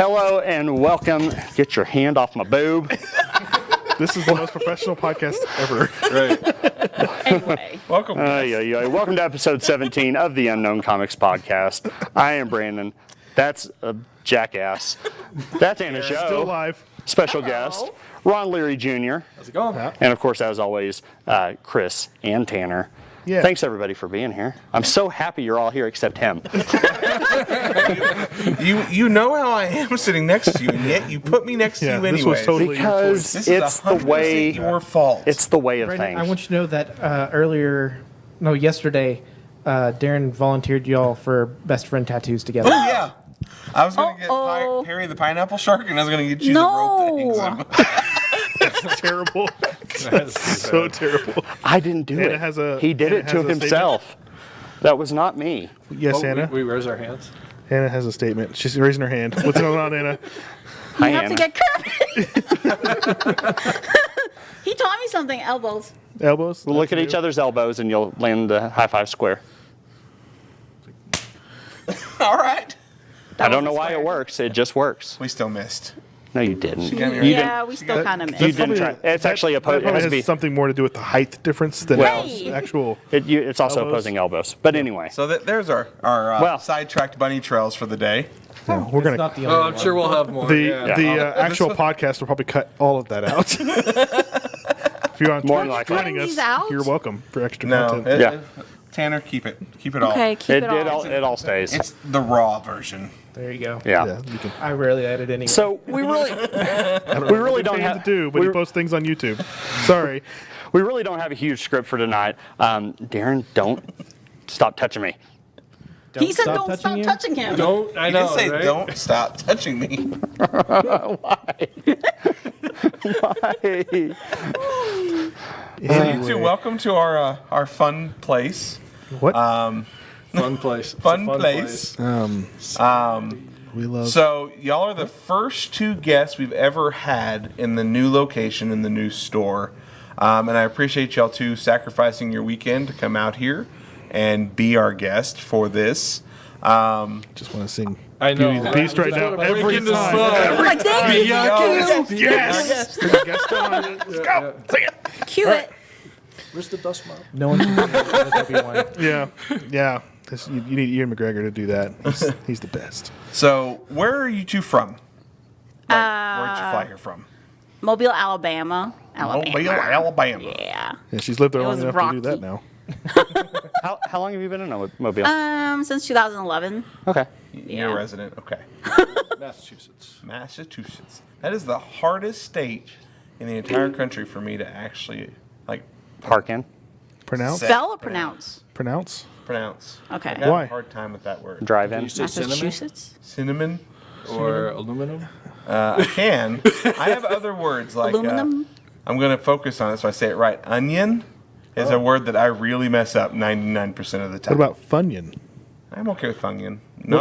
Hello and welcome. Get your hand off my boob. This is the most professional podcast ever. Right. Anyway. Welcome. Welcome to episode 17 of the Unknown Comics Podcast. I am Brandon. That's a jackass. That's Anna Zhuo. Still alive. Special guest, Ron Leary Jr. How's it going? And of course, as always, Chris and Tanner. Yeah. Thanks everybody for being here. I'm so happy you're all here except him. You know how I am sitting next to you, and yet you put me next to you anyway. This was totally Because This it's is the way your fault. It's the way of Brandon, things. I want you to know that yesterday, Darren volunteered y'all for best friend tattoos together. Oh yeah. I was gonna get Perry the pineapple shark, and I was gonna get you the rope things. That's terrible. That's so terrible. I didn't do Anna it. has a- he did Anna it has to a himself. That was not me. Yes, Anna. We raise our hands. Anna has a statement. She's raising her hand. What's going on, Anna? Hi, You have Anna. to get Kirby. He taught me something. Elbows. Elbows? Look at each other's elbows and you'll land the high five square. All right. I don't know why it works. It just works. We still missed. No, you didn't. got me You right. Yeah, didn't. we still kind of You missed. didn't try. It's actually That opposing. It probably has to be. has something more to do with the height difference than Well- actual. It's also elbows. opposing elbows. But anyway, So there's our Well- sidetracked bunny trails for the day. Yeah, we're It's gonna. not the Oh, only I'm one. sure we'll have more. The yeah. actual podcast will probably cut all of that out. If you're on More Twitch than likely. joining Cutting us, these out? you're welcome for extra No, content. Yeah. Tanner, keep it all. Okay, keep it all. it all stays. It's the raw version. There you go. Yeah. Yeah, you can. I rarely edit anyway. So we really don't have to do, but he posts things on YouTube. Sorry. we really don't have a huge script for tonight. Darren, don't stop touching me. He said stop don't touching stop you? touching him. Don't I You know? can say, right? "Don't stop touching me." Why? So you two, welcome to our fun place. What? Fun place. It's a Fun place. We love. So y'all are the first two guests we've ever had in the new location in the new store, and I appreciate y'all two sacrificing your weekend to come out here and be our guest for this. just want to sing I know. Beauty and the Beast right Just now. wanna break Every into time. song. Like, thank you. Yes. Guest on. Let's go. Sing it. Cue it. Where's the dust mop? no one can do one. Yeah. You need Ian McGregor to do that. He's the best. So where are you two from? Where'd you fly here from? Mobile, Alabama. Mobile, Alabama. Yeah. Yeah, she's lived there It long was enough to do that rocky. now. How long have you been in Mobile? Since 2011. Okay. You're a resident. Okay. Massachusetts. Massachusetts. That is the hardest state in the entire country for me to actually Park in. Pronounce? Spell or pronounce? Pronounce? pronounce. Okay. I have Why? a hard time with that word. Drive in. You say cinnamon Massachusetts. Cinnamon. or aluminum? I can. I have other words like Aluminum. I'm going to focus on it so I say it right. Onion is a word that I really mess up 99% of the time. What about Funyun? I'm okay with Funyun. No,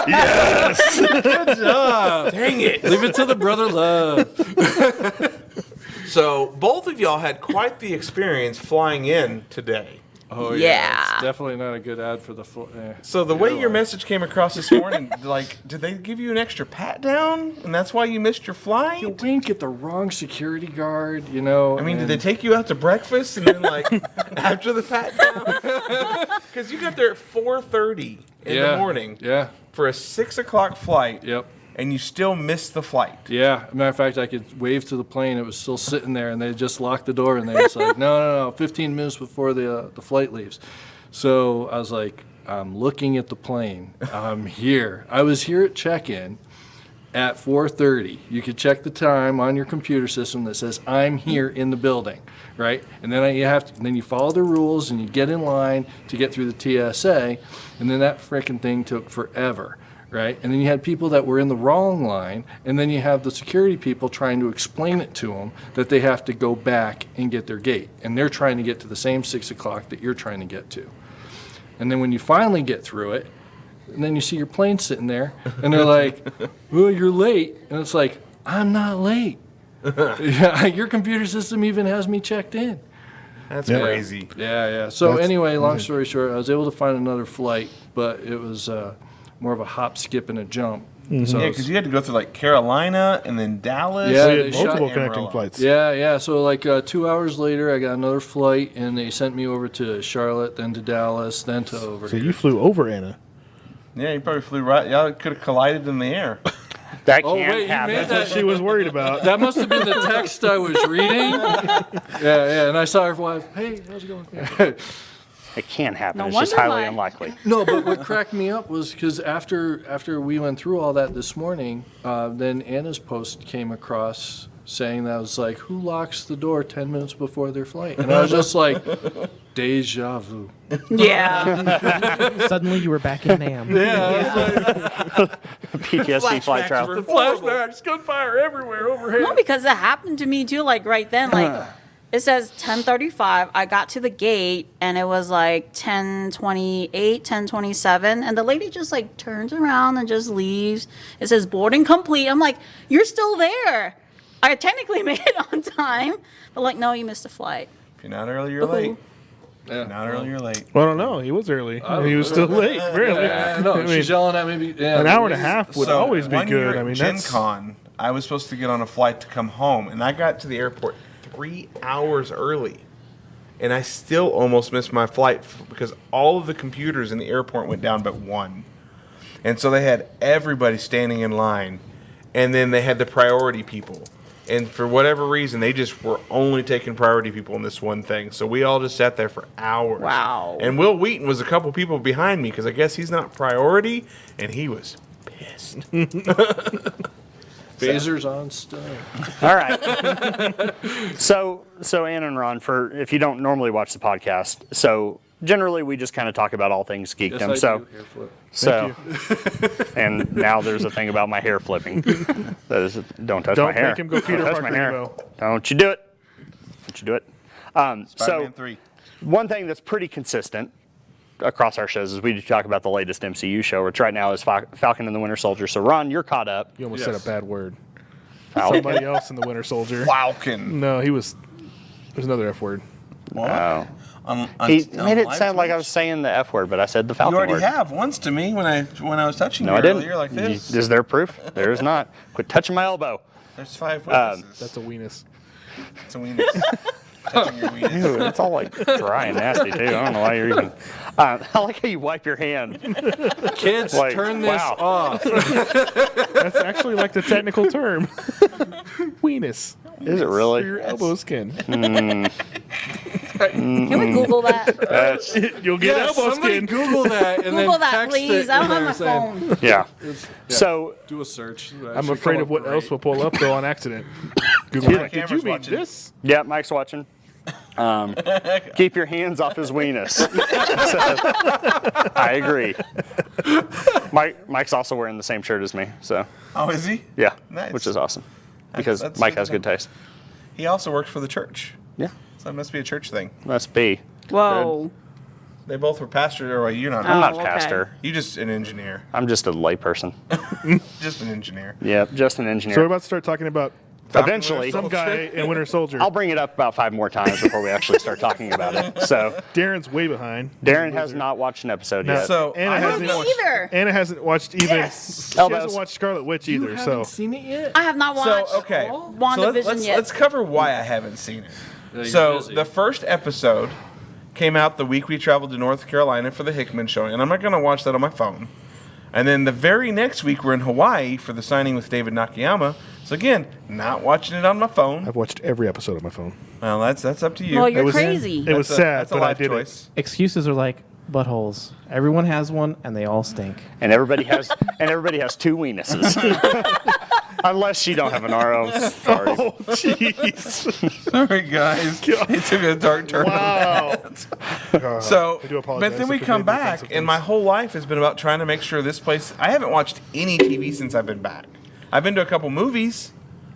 Good job. Dang it. Leave it to the brother love. So both of y'all had quite the experience flying in today. Oh, Yeah. It's definitely not a good ad for the So the way your message came across this morning, did they give you an extra pat down, and that's why you missed your You flight? wink at the wrong security guard, you know. I mean, did they take you out to breakfast and then after the pat down? Because you got there at 4:30 in the morning Yeah. for a 6 o'clock flight. Yep. And you still missed the flight. Yeah. Matter of fact, I could wave to the plane. It was still sitting there, and they just locked the door, and they was like, no, 15 minutes before the flight leaves. So I was like, I'm looking at the plane. I'm here. I was here at check-in at 4:30. You could check the time on your computer system that says I'm here in the building, right? And then then you follow the rules and you get in line to get through the TSA, and then that frickin' thing took forever. Right? And then you had people that were in the wrong line, and then you have the security people trying to explain it to them that they have to go back and get their gate. And they're trying to get to the same 6 o'clock that you're trying to get to. And then when you finally get through it, and then you see your plane sitting there, and they're like, well, you're late. And it's like, I'm not late. Your computer system even has me checked in. That's crazy. Yeah. So anyway, long story short, I was able to find another flight, but it was more of a hop, skip, and a jump. Mm-hmm. So Yeah, because you had to go through like Carolina and then Dallas. Yeah, We they had shot multiple Amarillo. connecting flights. yeah. So like 2 hours later, I got another flight, and they sent me over to Charlotte, then to Dallas, then to over So here. you flew over Anna. Yeah, you probably flew right. Y'all could have collided in the air. That Oh, can't wait, you happen. made that- She was worried about. That must have been the text I was reading. Yeah, and I saw her wife. Hey, how's it going? It can happen. No It's just wonder highly why. unlikely. No, but what cracked me up was because after we went through all that this morning, then Anna's post came across saying that I was like, who locks the door 10 minutes before their flight? And I was just like, deja vu. Yeah. Suddenly you were back in Nam. PTSD flight travel. The flashbacks, gunfire everywhere overhead. No, because it happened to me too. Like right then, like it says 10:35. I got to the gate and it was like 10:28, 10:27, and the lady just like turns around and just leaves. It says boarding complete. I'm like, you're still there. I technically made it on time, but like, no, you missed a flight. If you're not early, you're late. Yeah. Not early, you're late. Well, I don't know. He was early. He was still late. Really. Yeah, no, I mean, she's yelling at me. Yeah, an hour and a half would So always be one year good. at I mean, Gen that's Con, I was supposed to get on a flight to come home, and I got to the airport 3 hours early. And I still almost missed my flight because all of the computers in the airport went down but one. And so they had everybody standing in line, and then they had the priority people. And for whatever reason, they just were only taking priority people in this one thing. So we all just sat there for hours. Wow. And Will Wheaton was a couple people behind me because I guess he's not priority, and he was pissed. Phasers on stun. All right. So Ann and Ron, for if you don't normally watch the podcast, so generally we just kind of talk about all things Yes, geekdom. I so do. Hair flip. so and now there's a thing about my hair flipping. That is, don't touch my don't hair. make him go Peter Don't touch Parker. my hair. Evo. Don't you do it. Don't you do it. So Spider-Man 3. one thing that's pretty consistent across our shows is we do talk about the latest MCU show, which right now is Falcon and the Winter Soldier. So Ron, you're caught up. You almost Yes. said a bad word. Falcon. Somebody else in the Winter Soldier. Falcon. No, he was. There's another F word. Oh. On He on made it live sound like I Twitch? was saying the F word, but I said the Falcon You already word. have once to me when I was touching No, you I didn't. earlier like this. Is there proof? There is not. Quit touching my elbow. There's 5 witnesses. That's a weenus. That's a weenus. Touching your weenus. Ew, it's all like dry and nasty too. I don't know why you're even. I like how you wipe your hand. Kids, Like, turn this wow. off. That's actually like the technical term. Weenus. Is it For really? your elbow skin. Can we Google that? That's, You'll get Yeah, elbow somebody skin. Google that and Google then that, text please. it I don't in have there my saying- phone. yeah. Yeah. So Do a search. That I'm should afraid come of what up else great. will pull up though on accident. Google Yeah, like, did you camera's mean watching. this? yeah, Mike's watching. Keep your hands off his weenus. So, I agree. Mike's also wearing the same shirt as me, so Oh, is he? yeah, Nice. which is awesome because That's Mike good has to know. good taste. He also works for the church. Yeah, So that must be a church thing. must be. Whoa. They both were pastors, or you're not. I'm not a okay. pastor. You're just an engineer. I'm just a layperson. Just an engineer. Yeah, just an So we're engineer. about to start talking about Eventually, some guy in Winter Soldier. I'll bring it up about 5 more times before we actually start talking about it. So Darren's way behind. Darren has not watched an episode No. yet. So Anna I hasn't haven't Me either. Anna hasn't watched even. Yes. She Elbows. hasn't watched Scarlet Witch You either. haven't So seen it yet? I have not watched So okay, WandaVision let's yet. let's cover why I haven't seen it. you're So busy. the first episode came out the week we traveled to North Carolina for the Hickman showing, and I'm not going to watch that on my phone. And then the very next week we're in Hawaii for the signing with David Nakayama. So again, not watching it on my phone. I've watched every episode on my phone. Well, that's up to you. Well, you're It was- crazy. It was That's a- sad, That's a but I life did choice. Excuses are like buttholes. Everyone has one, and they all stink. and everybody has 2 weenuses. Unless you don't have an RO. Sorry. it. Oh, jeez. Sorry, guys. It took a dark turn. Wow. So, I do apologize but then we if we come made back, offensive and my things. whole life has been about trying to make sure this place. I haven't watched any TV since I've been back. I've been to a couple movies,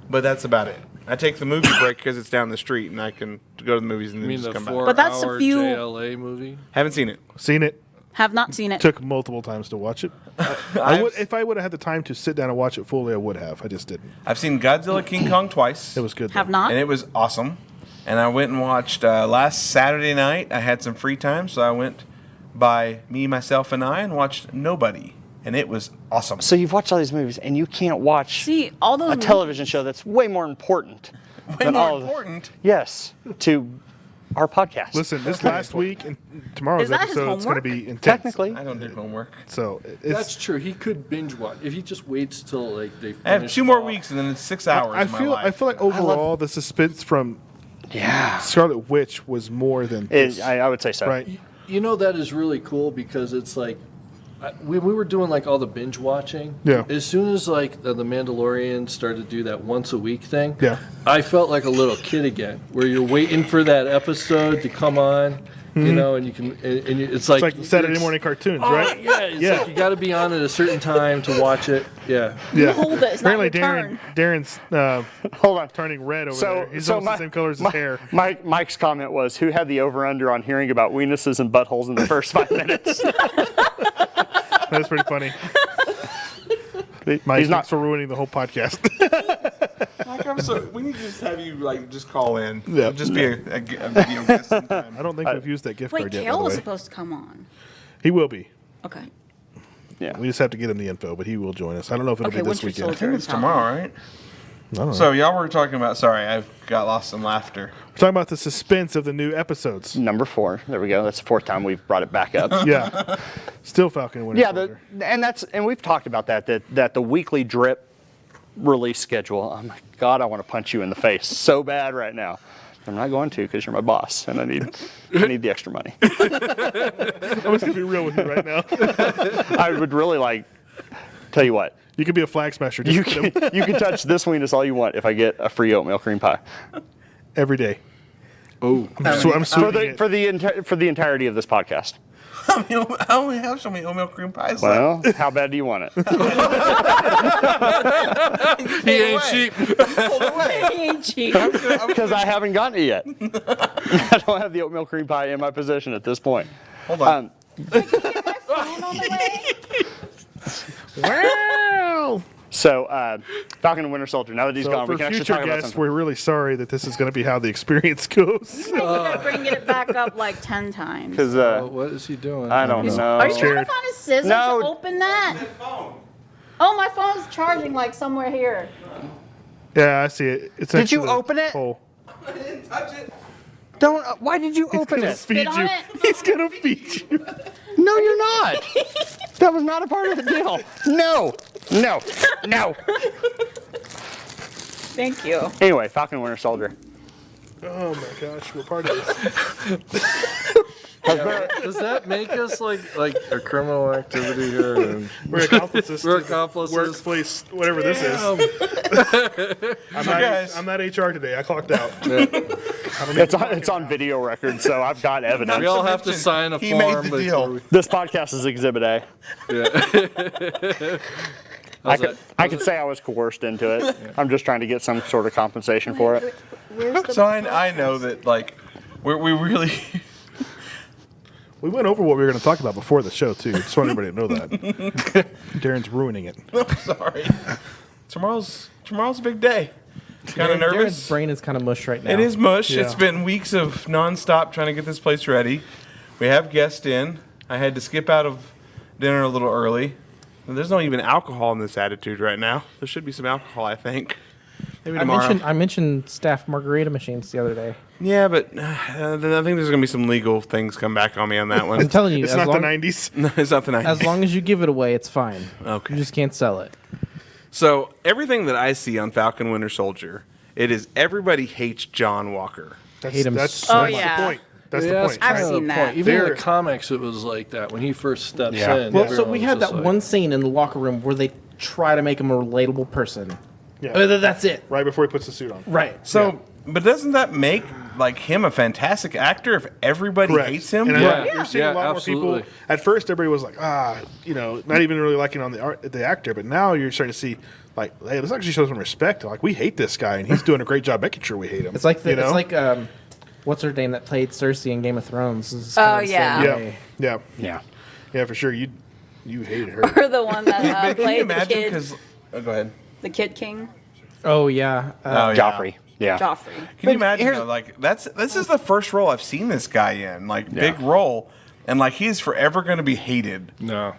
but that's about it. I take the movie break because it's down the street, and I can go to the movies and You then mean just the come back. 4-hour But that's a few- JLA movie? Haven't seen it. Seen it. Have not seen it. Took multiple times to watch it. If I would have had the time to sit down and watch it fully, I would have. I just didn't. I've seen Godzilla King Kong twice. It was good. Have though. not. And it was awesome. And I went and watched last Saturday night. I had some free time, so I went by me, myself, and I and watched Nobody. and it was awesome. So you've watched all these movies, and you can't watch See, all those a television show that's way more important. Way than more all of- important. Yes, to our podcast. Listen, this last week and tomorrow's Is that his episode is going to homework? be intense. Technically, I don't do homework. So That's it's. true. He could binge watch if he just waits till like they. I have finish 2 more off. weeks, and then it's 6 hours. I of my feel. life. I feel like overall the suspense from yeah, Scarlet Witch was more than this, I would say so. right. You know, that is really cool because it's like we were doing like all the binge watching. Yeah. As soon as like the Mandalorian started to do that once a week thing, Yeah. I felt like a little kid again, where you're waiting for that episode to come on, you know, and you can, and It's it's like Saturday morning cartoons, Oh, right? yeah, it's Yeah. like you got to be on at a certain time to watch it. Yeah. Yeah. hold it. It's not Apparently, your Darren's Hold on. turning red over So, there. He's so almost the same color as his hair. Mike's comment was, "Who had the over/under on hearing about weenuses and buttholes in the first 5 minutes?" That's pretty funny. Mike, He's not. thanks for ruining the whole podcast. Like, I'm so, we need to just have you like just call in. Yeah. Just be a video guest sometime. I don't think we've used that gift Wait, card yet. By Kale the was way. supposed to come on. He will be. Okay. Yeah. We just have to get him the info, but he will join us. I don't know if it'll Okay, be this Winter weekend. I think Soldier. it's tomorrow, right? I don't know. So y'all were talking about. Sorry, I got lost in laughter. We're talking about the suspense of the new episodes. Number 4. There we go. That's the 4th time we've brought it back up. Yeah. Still Falcon and Winter Yeah, Soldier. and we've talked about that the weekly drip release schedule. Oh my God, I want to punch you in the face so bad right now. I'm not going to because you're my boss and I need the extra money. I'm just going to be real with you right now. I would really like. Tell you what, You could be a flag smasher. you Just can touch this weenus all you want if I get a free oatmeal cream pie every day. Oh. I'm sweeping it. for the entirety of this podcast. I only have so many oatmeal cream pies Well, how bad do you want it? He ain't cheap. He ain't cheap. Because I haven't gotten it yet. I don't have the oatmeal cream pie in my possession at this point. Hold on. Wow. So, Falcon and Winter Soldier. Now that he's So gone, we for can actually future talk about guests, something. we're really sorry that this is going to be how the experience goes. You're gonna bring it back up like 10 times. Because What is he doing? I don't know. Are you trying to Jared. find a scissors No. to open that? Oh, my phone's charging like somewhere here. Yeah, I see it. It's Did next to you the open it? hole. I didn't touch it. Don't. Why did you open He'll it? feed on you. it. He's going to feed you. No, you're not. That was not a part of the deal. No. Thank you. Anyway, Falcon and Winter Soldier. Oh my gosh, we're part of this. Does that make us like a criminal activity here? And We're accomplices. We're to the accomplices. Workplace, whatever this is. I'm not HR today. I clocked out. It's on video record, so I've got evidence. we all have to sign a He made form. the deal. before we- This podcast is Exhibit A. How's that? I could say I was coerced into it. I'm just trying to get some sort of compensation for it. Where's the So I know that like we really. We went over what we were going to talk about before the show, too. Just want everybody to know that. Darren's ruining it. I'm sorry. Tomorrow's a big day. Kind of Darren's nervous. brain is kind of mush right now. It is mush. Yeah. It's been weeks of nonstop trying to get this place ready. We have guests in. I had to skip out of dinner a little early. There's not even alcohol in this attitude right now. There should be some alcohol, I think. Maybe tomorrow. I mentioned staff margarita machines the other day. Yeah, but I think there's going to be some legal things come back on me on that I'm one. telling you, It's as not long, the 90s. No, it's not the 90s. as long as you give it away, it's fine. Okay. You just can't sell it. So everything that I see on Falcon Winter Soldier, it is everybody hates John Walker. That's, Hate him that's, so that's much. the point. That's Yeah, the that's point. I've kind of seen the that. point. Even in They're- the comics, it was like that when he first steps Yeah. in. Well, so everyone we was had just that like- one scene in the locker room where they try to make him a relatable person. Yeah. That's it. Right before he puts the suit on. Right. So, but doesn't that make like him a fantastic actor if everybody Correct. hates him? And Yeah. you're seeing a lot absolutely. more people. At first, everybody was like, not even really liking on the actor. But now you're starting to see, like, hey, let's actually show some respect. Like, we hate this guy, and he's doing a great job making sure we hate him. It's like you know? it's like what's her name that played Cersei in Game of Thrones? This is Oh, kinda the same yeah. way. Yeah, for sure. You hated her. Or the one that But can you played the imagine? kid, Because go ahead. the Kid King, Oh yeah. Oh, yeah. Joffrey. Yeah. Joffrey. Can you imagine? here- Though, like this is the first role I've seen this guy in, like big role, and like he's forever going to be hated. No.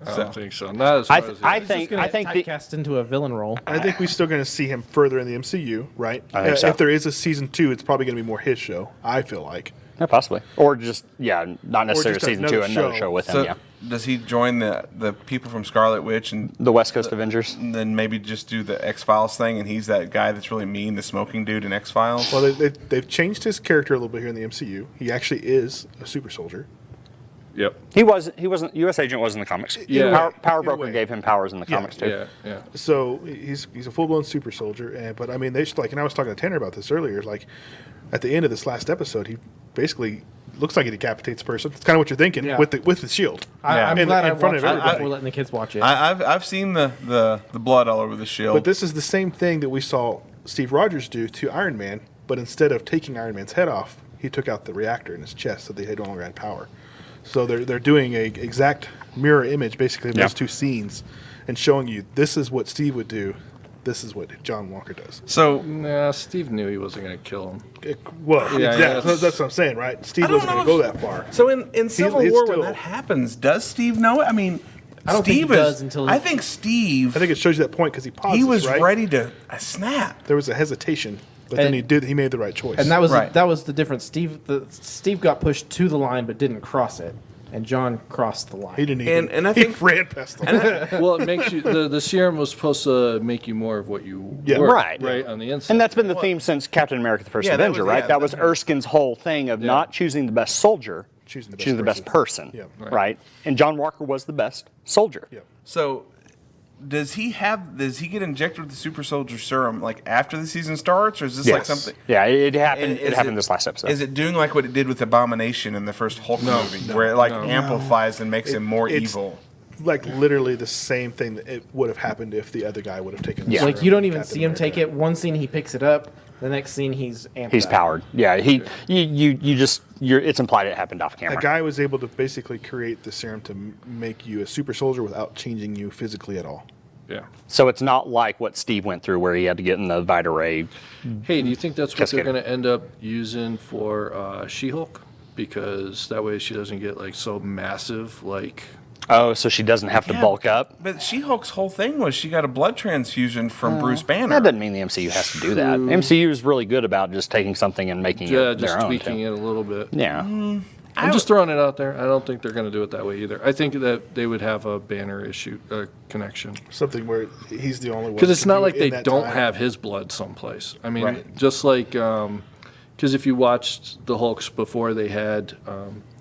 I don't think so. Not as far as I He's just gonna think get the, typecast into a villain role. I think we're still going to see him further in the MCU, right? I think so. If there is a season 2, it's probably going to be more his show. I feel like. yeah, possibly, or just not necessarily just season another 2, another show. show with him. So Yeah, does he join the people from Scarlet Witch and the West Coast Avengers. then maybe just do the X-Files thing, and he's that guy that's really mean, the smoking dude in X-Files? Well, they've changed his character a little bit here in the MCU. He actually is a super soldier. Yep. He wasn't. U.S. Agent was in the comics. Yeah. Power In a Broker way. gave him powers in the comics too. Yeah. Yeah. So he's a full blown super soldier. But I mean, they just, like, and I was talking to Tanner about this earlier. Like, at the end of this last episode, he basically looks like he decapitates a person. It's kind of what you're thinking Yeah. with the shield. Yeah. I'm In- glad in I front watched of it everybody. before letting the kids watch it. I've seen the blood all over the shield. But this is the same thing that we saw Steve Rogers do to Iron Man. But instead of taking Iron Man's head off, he took out the reactor in his chest, so they no longer had power. So they're doing a exact mirror image, basically, of Yeah. those two scenes, and showing you this is what Steve would do, this is what John Walker does. so Nah, Steve knew he wasn't going to kill him. Well, Yeah, exactly. yeah. That's what I'm saying, right? Steve I don't wasn't know going to if- go that far. So in Civil he's War, still- when that happens, does Steve know it? I mean, I don't think Steve he does until he- I think Steve. I think it shows you that point because he pauses, he was right? ready to snap. There was a hesitation, but And- then he made the right choice. And that was Right. the difference. Steve got pushed to the line but didn't cross it, and John crossed the line. he didn't even. and I he think- ran past the line. Well, it makes you the serum was supposed to make you more of what you Yeah. were, Right. right on the inside. And that's been the theme since Captain America: The First Yeah, that Avenger, was- right? yeah, that was that- Erskine's whole thing of not choosing the best soldier, Choosing the best choosing the best person, Yeah. right? And John Walker was the best soldier. Yeah. So does he get injected with the super soldier serum like after the season starts, or is this like Yes. something? Yeah, it happened. And It is happened this last episode. Is it doing like what it did with Abomination in the first Hulk movie, where it like amplifies and makes him more It's evil? Like literally the same thing that it would have happened if the other guy would have taken. the Yeah. serum Like you don't from even Captain see him America. take it. One scene he picks it up. The next scene he's amped He's up. powered. Yeah, it's implied it happened off A camera. guy was able to basically create the serum to make you a super soldier without changing you physically at all. yeah. So it's not like what Steve went through where he had to get in the Vita Ray. Hey, do you think that's what Cascade. they're going to end up using for She-Hulk? Because that way she doesn't get like so massive, like. Oh, so she doesn't have to Yeah, bulk up? But She-Hulk's whole thing was she got a blood transfusion from Bruce Banner. That doesn't mean the MCU has to do that. MCU is really good about just taking something and making Yeah, it just their own. tweaking too. it a little bit. Yeah. I'm just throwing it out there. I don't think they're going to do it that way either. I think that they would have a Banner issue connection. Something where he's the only one. Because it's to not do like it they in that don't time. have his blood someplace. I mean, Right. just like, because if you watched the Hulks before they had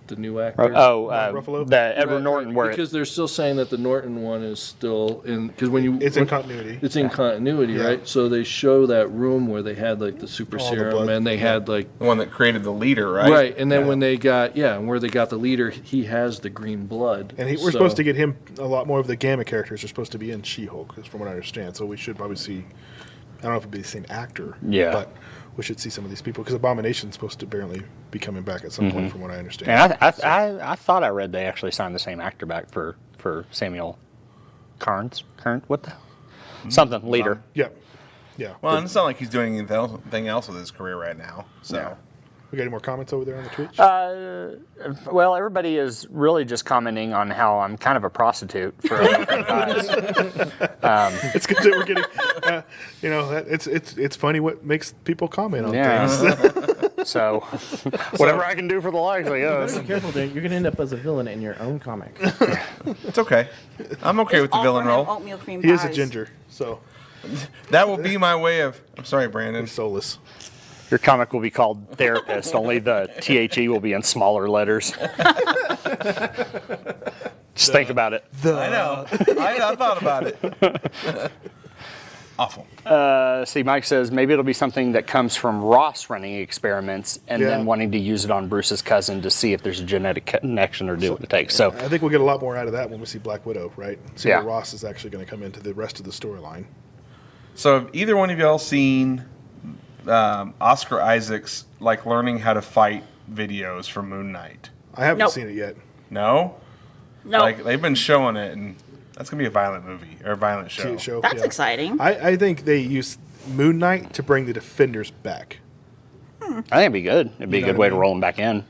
the new actors. Ruffalo? The Edward Right, Norton, right, where because they're still saying that the Norton one is still in, because when you It's in continuity. it's in continuity, Yeah. right? So they show that room where they had like the super All the serum blood. and they had like the one that created the leader, right? right, and then when they got and where they got the leader, he has the green blood, And we're supposed to get him a lot more of the Gamma characters are supposed to be in She-Hulk, is from what I understand. So we should probably see. I don't know if it'd be the same actor. Yeah. But we should see some of these people because Abomination's supposed to apparently be coming back at some point, from what I understand. And I thought I read they actually signed the same actor back for Samuel Carnes. What the? Something, leader. Yeah. Yeah. Well, and it's not like he's doing anything else with his career right now. So. Yeah. We got any more comments over there on the Twitch? Well, everybody is really just commenting on how I'm kind of a prostitute for American Pies. It's good that we're getting, it's funny what makes people comment on Yeah. things. So, whatever I can do for the likes, I guess. Be careful, Darren. You're going to end up as a villain in your own comic. It's okay. I'm okay with the All villain for him, role. Oatmeal cream He is a pies. ginger, so That will be my way of. I'm sorry, Brandon. he's soulless. Your comic will be called Therapist, only the THE will be in smaller letters. Just think about it. I know. I thought about it. Awful. See, Mike says maybe it'll be something that comes from Ross running experiments and Yeah. then wanting to use it on Bruce's cousin to see if there's a genetic connection or do what it takes. So, I think we'll get a lot more out of that when we see Black Widow, right? See Yeah. where Ross is actually going to come into the rest of the storyline. So, have either one of y'all seen Oscar Isaac's like learning how to fight videos from Moon Knight? I haven't Nope. seen it yet. No. No, Like they've been showing it, and that's gonna be a violent movie or a violent show. Show, that's yeah. exciting. I think they use Moon Knight to bring the Defenders back. I think it'd be good. It'd be You a know good what way I to mean? roll them back in.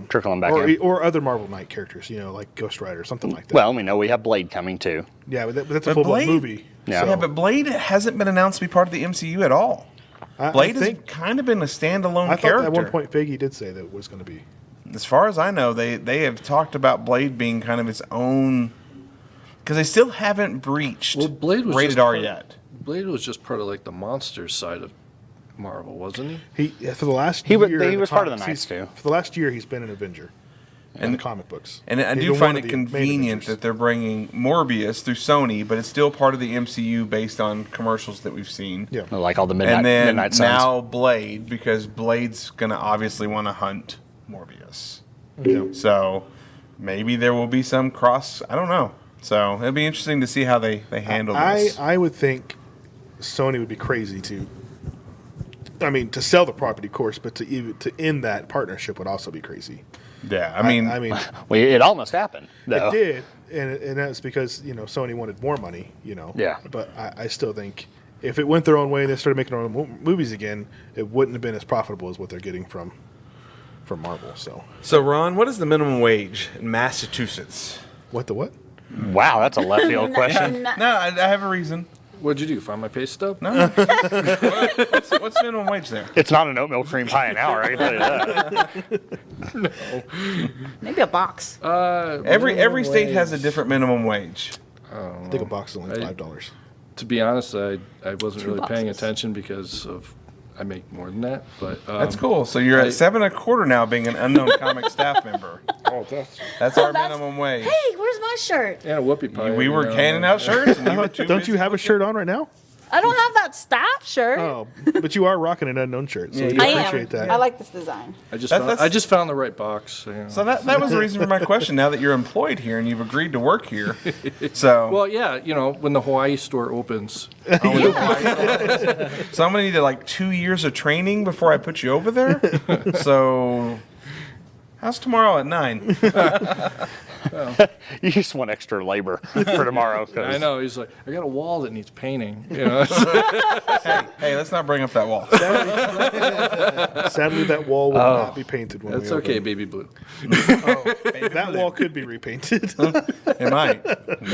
Trickling back in. or other Marvel Knight characters, like Ghost Rider or something like that. Well, we know we have Blade coming too. Yeah, but that's a full-blown movie. Yeah. Yeah, but Blade hasn't been announced to be part of the MCU at all. Blade has kind of been a standalone I character. thought at one point Feige did say that it was going to be. As far as I know, they have talked about Blade being kind of its own, because they still haven't breached Blade was rated just R part- yet. Blade was just part of like the monsters side of Marvel, wasn't he? For the last He year, was in the part of the comics, Knights, too. For the last year, he's been an Avenger in the comic books. And I He's do been find one it of the main convenient Avengers. that they're bringing Morbius through Sony, but it's still part of the MCU based on commercials that we've seen. Yeah. Like all the And then Midnight Suns. now Blade, because Blade's going to obviously want to hunt Morbius. Yeah. So maybe there will be some cross. I don't know. So it'll be interesting to see how they handle this. I would think Sony would be crazy to sell the property, of course, but to end that partnership would also be crazy. Yeah, I mean, Well, it almost happened, though. it did, and that's because Sony wanted more money. Yeah. But I still think if it went their own way and they started making their own movies again, it wouldn't have been as profitable as what they're getting from Marvel. So, Ron, what is the minimum wage in Massachusetts? What? Wow, that's a left field question. no, I have a reason. What'd you do? Find my pay stub? No. What's minimum wage there? It's not an oatmeal cream pie an hour, I can tell you that. Maybe a box. Every state has a different minimum wage. I think a box is only $5. To be honest, I wasn't really paying boxes. attention because I make more than that. But That's cool. So you're at $7.25 now, being an unknown comic staff member. Oh, That's our That's- minimum wage. Hey, where's my shirt? and a whoopie pie. We were you know. handing out shirts. And you were too Don't busy you have a shirt on right now? I don't have that staff shirt. Oh, but you are rocking an unknown shirt, so Yeah, you you I appreciate am. that. I like this design. I just That's- found, I just found the right box. You know. So that was the reason for my question. Now that you're employed here and you've agreed to work here, so Well, yeah, when the Hawaii store opens, so I'm gonna need like 2 years of training before I put you over there. So how's tomorrow at 9? You just want extra labor for tomorrow. 'cause- I know he's like, I got a wall that needs painting. Hey, let's not bring up that wall. Sadly, that wall will not be painted when That's we okay, open. baby blue. That wall could be repainted. It might.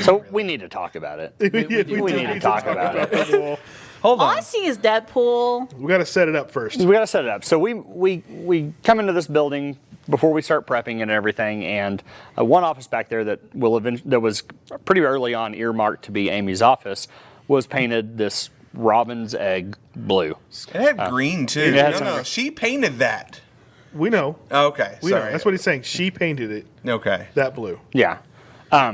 So we need to talk about it. We need to talk about it. that wall. Hold All on. I see is Deadpool. We got to set it up first. We got to set it up. So we come into this building before we start prepping and everything, and one office back there that was pretty early on earmarked to be Amy's office was painted this robin's egg blue. It had green too. It had No, some- she painted that. We know. Okay, We know. sorry. That's what he's saying. She painted it Okay. that blue. Yeah.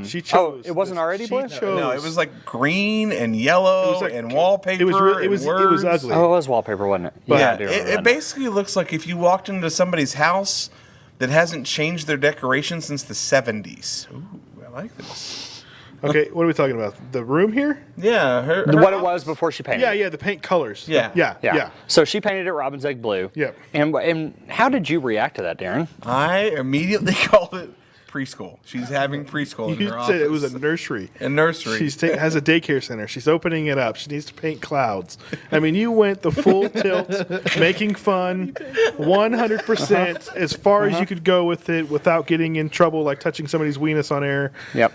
She chose. it wasn't already blue? No, it was like green and yellow It was like- and wallpaper. It was and it was words. ugly. Oh, it was wallpaper, wasn't it? But- yeah, I Yeah, do remember it that. basically looks like if you walked into somebody's house that hasn't changed their decoration since the 70s. Ooh, I like this. Okay, what are we talking about? The room here? Yeah, her What it office- was before she painted. Yeah, the paint colors. Yeah. Yeah. So she painted it robin's egg blue. Yep. And how did you react to that, Darren? I immediately called it preschool. She's having preschool in You her said office. it was a nursery. A nursery. She's has a daycare center. She's opening it up. She needs to paint clouds. I mean, you went the full tilt, making fun, 100% as far as you could go with it without getting in trouble, like touching somebody's weenus on air. Yep.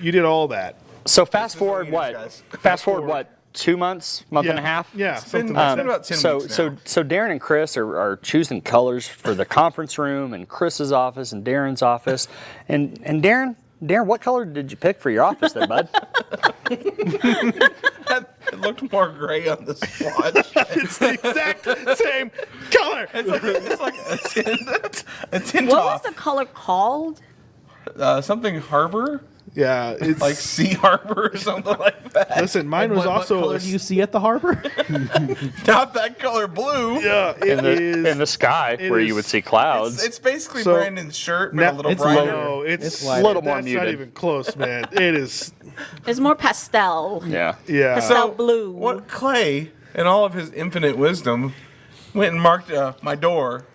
You did all that. So fast is forward weenus, what? guys. Fast forward what? 2 months, month and a half. Yeah, It's been, something it's like been that. about 10 So weeks now. so Darren and Chris are choosing colors for the conference room and Chris's office and Darren's office, and Darren, what color did you pick for your office there, bud? It looked more gray on the swatch. It's the exact same color. It's like a tint What was off. the color called? Something harbor? Yeah, it's Like sea harbor or something like that. listen. Mine was what also color do you see at the harbor? Not that color blue. yeah. It is in the sky it where is- you would see clouds. It's basically So- Brandon's shirt, but Now- a little it's brighter. No, it's It's a lighter. little more that's muted. not even close, man. It is. It's more pastel. yeah. Yeah. Pastel blue. What Clay, in all of his infinite wisdom, went and marked my door,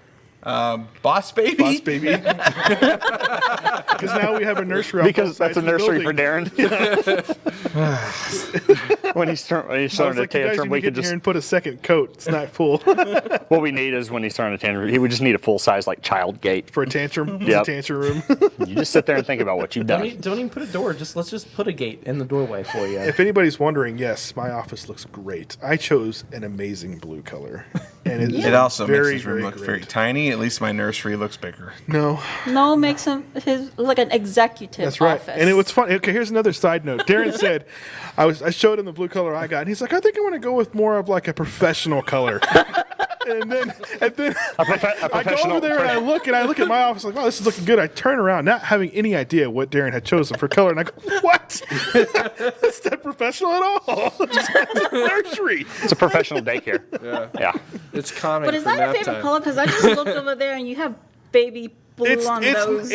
Boss Baby. Boss baby. Because now we have a nursery. off Because both that's a sides of the nursery for building. Darren. When he's throwing I a was like, you guys tantrum, need we to could get in here just. and put a second coat. It's not full. What we need is when he's throwing a tantrum, he would just need a full size like child gate. For a tantrum. It's Yep. a tantrum room. You just sit there and think about what you've done. Don't even put a door. Let's just put a gate in the doorway for you. If anybody's wondering, yes, my office looks great. I chose an amazing blue color. And it's It also very, makes his room very look great. very tiny. At least my nursery looks bigger. No, No, makes him his like an executive that's right. office. And it was fun. Okay, here's another side note. Darren said, I showed him the blue color I got, and he's like, I think I want to go with more of like a professional color. and then I go over there and I look at my office like, wow, this is looking good. I turn around, not having any idea what Darren had chosen for color, and I go, what? That's not professional at all. It's a nursery. It's a professional daycare. Yeah. It's comic. But is for that your nap favorite time. color? Because I just looked over there and you have baby blue on those.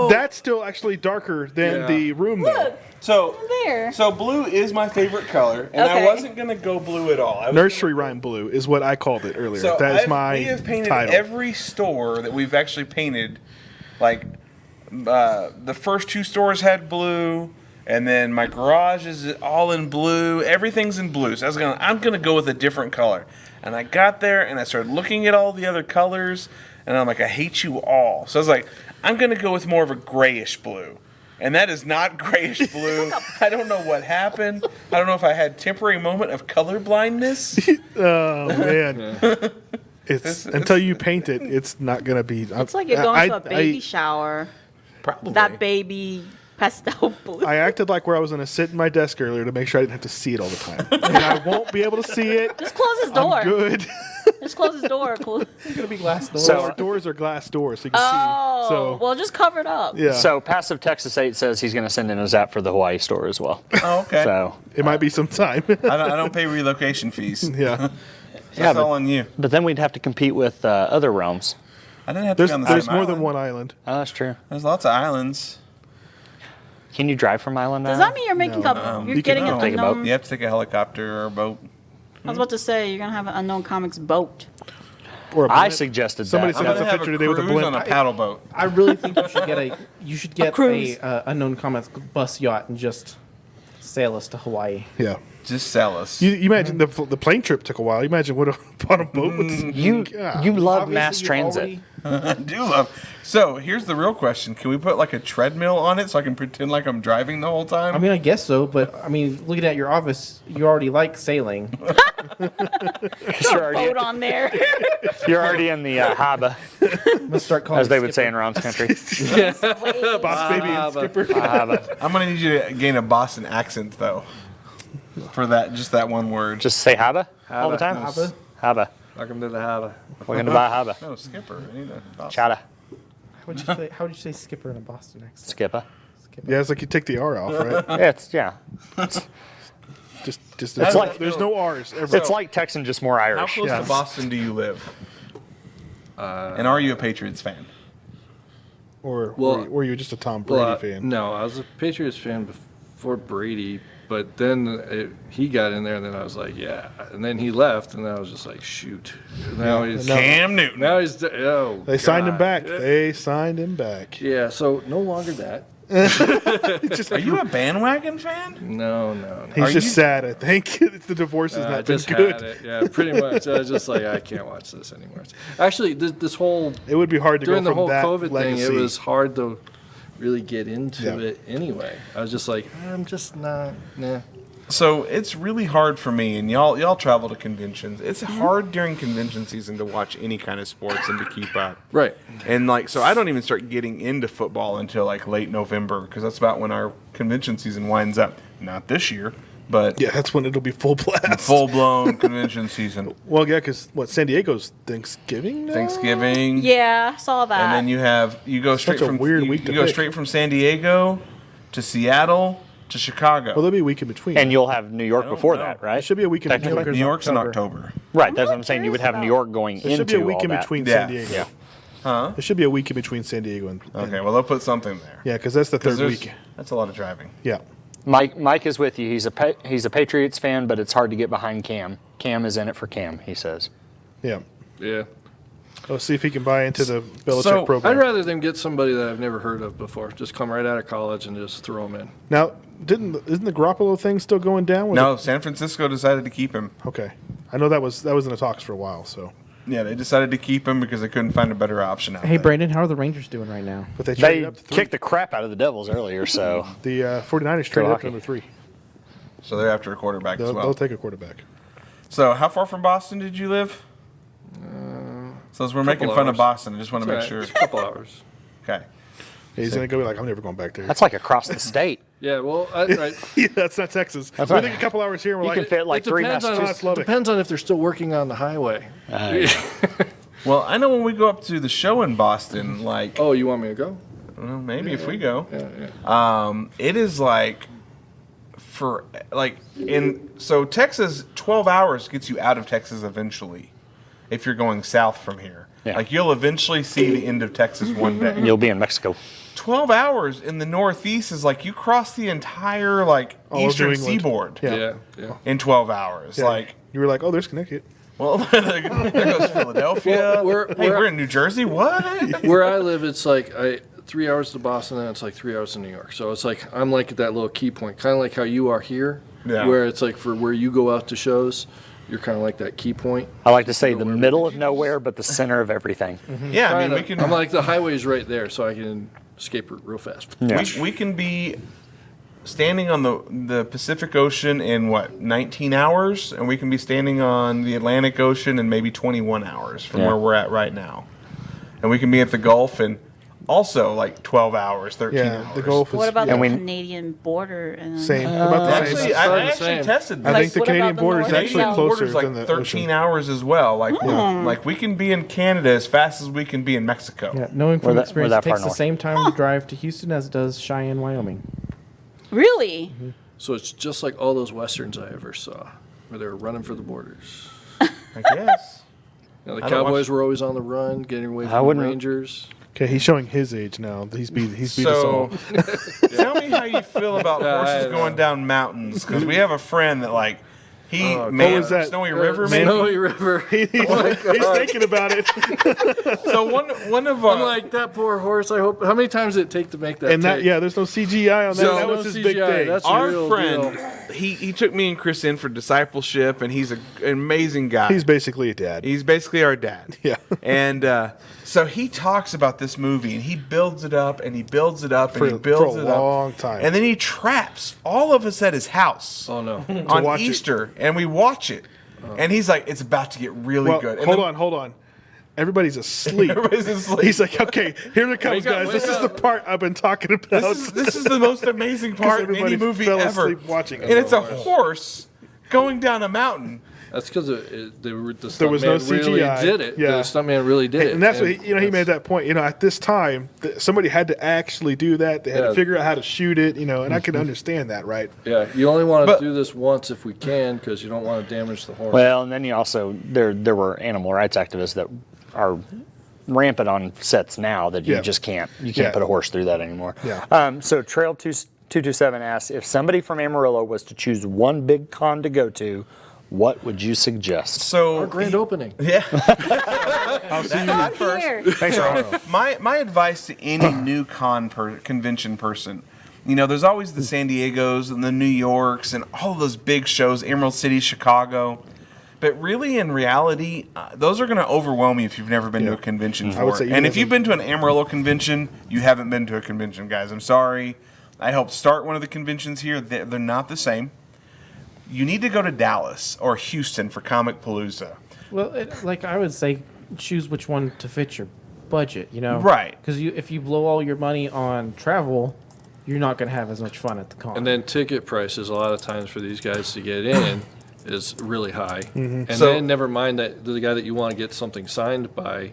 That's still actually darker than Yeah. the room though. Look So there. So blue is my favorite color, and I Okay. wasn't gonna go blue at all. I was Nursery rhyme blue is what I called it earlier. So That is my we have painted title. every store that we've actually painted. Like the first two stores had blue, and then my garage is all in blue. Everything's in blue. So I'm gonna go with a different color. And I got there and I started looking at all the other colors, and I'm like, I hate you all. So I was like, I'm gonna go with more of a grayish blue. And that is not grayish blue. I don't know what happened. I don't know if I had temporary moment of color blindness. Oh man. It's until you paint it, it's not gonna be. It's like you're going to a baby shower. Probably. That baby pastel blue. I acted like where I was gonna sit in my desk earlier to make sure I didn't have to see it all the time. And I won't be able to see it. Just close his door. I'm good. Just close his door. Close. It's gonna be glass doors. So- Our doors are glass doors, so you can Oh, see. So well, just cover it up. yeah. So Passive Texas 8 says he's going to send in a zap for the Hawaii store as well. Oh, okay. So, it might be some time. I don't pay relocation fees. yeah. That's but- all on you. but then we'd have to compete with other realms. I didn't have to There's be on the there's same more than island. one island. Oh, that's true. There's lots of islands. Can you drive from Island Does Island? that mean you're making No. you're You getting can an take a boat. unknown? You have to take a helicopter or a boat. I was about to say you're gonna have an unknown comics boat. Or a I blimp. suggested Somebody that. sent I'm us gonna a have picture a today with a cruise blimp. on a paddle boat. I really think you should get cruise. a unknown comics bus yacht and just sail us to Hawaii. Yeah. Just sell us. You imagine the plane trip took a while. You imagine what on a boat would. You God. you love Obviously, mass you've transit. already- I do love. So here's the real question: can we put like a treadmill on it so I can pretend like I'm driving the whole time? I mean, I guess so, but I mean, looking at your office, you already like sailing. You're already, Boat on there. you're already in the harbor, Let's start calling as they it would say in Skipper. Ron's country. Boss baby and skipper. Harbor. I'm gonna need you to gain a Boston accent though, for that one word. Just say harbor all the time. Harbor? Harbor. Welcome to the harbor. We're going to buy harbor. no skipper. I need a Boston. Chowder. How would you say skipper in a Boston accent? Skipper. Yeah, it's like you take the R off, right? Yeah. Just It's like- there's no R's ever. It's like Texan, just more How Irish. close Yeah. to Boston do you live? And are you a Patriots fan? or Well- were you just a Tom Brady Well, fan? No, I was a Patriots fan before Brady, but then he got in there, and then I was like, yeah. And then he left, and then I was just like, shoot. And now he's Cam Newton. now he's oh. They signed him God. back. They signed him back. Yeah, so no longer that. Are you a bandwagon fan? No, no. He's Are just you- sad, I think. The divorce has I not been just good. had it. Yeah, pretty much. I was just like, I can't watch this anymore. Actually, this whole It would be hard to during go the from whole that COVID legacy. thing, it was hard to really get into Yeah. it anyway. I was just like, I'm just not. Nah. So it's really hard for me, and y'all travel to conventions. It's hard during convention season to watch any kind of sports and to keep up. Right. And like, so I don't even start getting into football until like late November because that's about when our convention season winds up. Not this year, but Yeah, that's when it'll be full blast. full blown convention season. Well, yeah, because San Diego's Thanksgiving now? Thanksgiving. Yeah, I saw that. And then you go straight a from weird you, week to you go pick. straight from San Diego to Seattle to Chicago. Well, there'll be a week in between. And you'll have New York don't before know. that, There right? should be a week in Technically. between. New York's in October. October. Right, that's what I'm really saying. You would curious have New about- York going There into should be a week all in that. between Yeah. San Diego. Yeah. Huh? There should be a week in between San Diego and Okay, well they'll put something there. yeah, because that's the 'Cause third there's- week. That's a lot of driving. Yeah. Mike is with you. He's a Patriots fan, but it's hard to get behind Cam. Cam is in it for Cam, he says. Yeah. Yeah. Let's see if he can buy into the Belichick So, program. I'd rather them get somebody that I've never heard of before. Just come right out of college and just throw them in. Now, isn't the Garoppolo thing still going down? Was No, it- San Francisco decided to keep him. Okay. I know that was in the talks for a while. So, Yeah, they decided to keep him because they couldn't find a better option out Hey, there. Brandon, how are the Rangers doing right now? but they traded They up to 3. kicked the crap out of the Devils earlier, so The 49ers traded up to hockey. number 3. So they're after a quarterback as They'll well. take a quarterback. So how far from Boston did you live? So as we're making fun of hours. Boston, I just want to make It's all sure. right. It's a couple hours. Okay. He's going to go be like, I'm never going back there. that's like across the state. Yeah, well, right. Yeah, that's not Texas. That's we right. think a couple hours here, and we're You like, can fit like It 3 depends on, Massachusetts. Lubbock. depends on if they're still working on the highway. Well, I know when we go up to the show in Boston, like, Oh, you want me to go? well, maybe if we go, Yeah, yeah. it is like so Texas, 12 hours gets you out of Texas eventually. If you're going south from here, Yeah. like you'll eventually see the end of Texas one day. You'll be in Mexico. 12 hours in the Northeast is like you cross the entire like All of eastern New England. seaboard Yeah. Yeah, yeah. in 12 hours. Yeah. Like, you were like, oh, there's Connecticut. well, there goes Philadelphia. Well, we're in New Jersey. What? Where I live, it's like 3 hours to Boston, and it's like 3 hours to New York. So it's like I'm like at that little key point, kind of like how you are here, Yeah. where it's like for where you go out to shows, you're kind of like that key point. I like to say the middle of nowhere, but the center of everything. Yeah, I mean, Kinda. we can. I'm like the highway's right there, so I can escape real fast. Yeah. We can be standing on the Pacific Ocean in what 19 hours, and we can be standing on the Atlantic Ocean in maybe 21 hours from Yeah. where we're at right now, and we can be at the Gulf in also like 12 hours, 13 Yeah, hours. the Gulf is What about And the we- Canadian border? And same. About the Actually, same. I probably the actually same. tested I this. think the what Canadian about the border is north and actually south? closer border's like than the 13 ocean. hours as well. Like we can be in Canada as fast as we can be in Mexico. Yeah, knowing We're from that- experience, we're it that far takes the north. same time to drive to Houston as it does Cheyenne, Wyoming. Really? So it's just like all those westerns I ever saw, where they were running for the borders. I guess. You know, the I don't Cowboys watch- were always on the run, getting away I from the wouldn't- Rangers. Okay, he's showing his age now. He's beat us all. So, tell me how you feel about Yeah, horses I know. going down mountains, because we have a friend that like he Oh, man, what was that? Snowy River, maybe. Snowy River. He's thinking about it. So one of I'm like, that poor horse, I hope. How many times did it take to make that And that, take? yeah, there's no CGI on that. So- that was No his CGI, big thing. that's- our real friend, deal. he took me and Chris in for discipleship, and he's an amazing guy. He's basically a dad. He's basically our dad. Yeah. And so he talks about this movie, and he builds it up, and he builds it up, and he For builds a it up. long time. And then he traps all of us at his house Oh, no. on watch it. Easter, and we watch it. And he's like, it's about to get really Well, good. And hold on. Everybody's asleep. Everybody's asleep. He's like, okay, here it comes, Wake up, guys. wake This is up. the part I've been talking about. This is the most amazing part in any everybody movie fell ever. asleep watching it. And it's a horse going down a mountain. That's because the There was stuntman no really CGI. did it. Yeah. The stuntman really did it. And that's what And he made that point. At this time, somebody had to actually do that. They had Yeah. to figure out how to shoot it. And I can understand that, right? Yeah, you only want to But- do this once if we can, because you don't want to damage the horse. Well, and then you also there were animal rights activists that are rampant on sets now that you Yeah. just can't Yeah. put a horse through that anymore. Yeah. So Trail 227 asks, if somebody from Amarillo was to choose one big con to go to, what would you suggest? So Our grand opening. yeah. I'll see you. That first. Here. Thanks, Ron. My advice to any new convention person, there's always the San Diegos and the New Yorks and all of those big shows, Emerald City, Chicago. But really, in reality, those are going to overwhelm you if you've never been to a convention I would before. say And even if you've been to an Amarillo convention, you haven't been to a convention, guys. I'm sorry. I helped start one of the conventions here. They're not the same. You need to go to Dallas or Houston for Comic Palooza. Well, I would say, choose which one to fit your budget. Right. Because if you blow all your money on travel, you're not going to have as much fun at the con. And then ticket prices, a lot of times for these guys to get in, is really high. And So- then never mind that the guy that you want to get something signed by,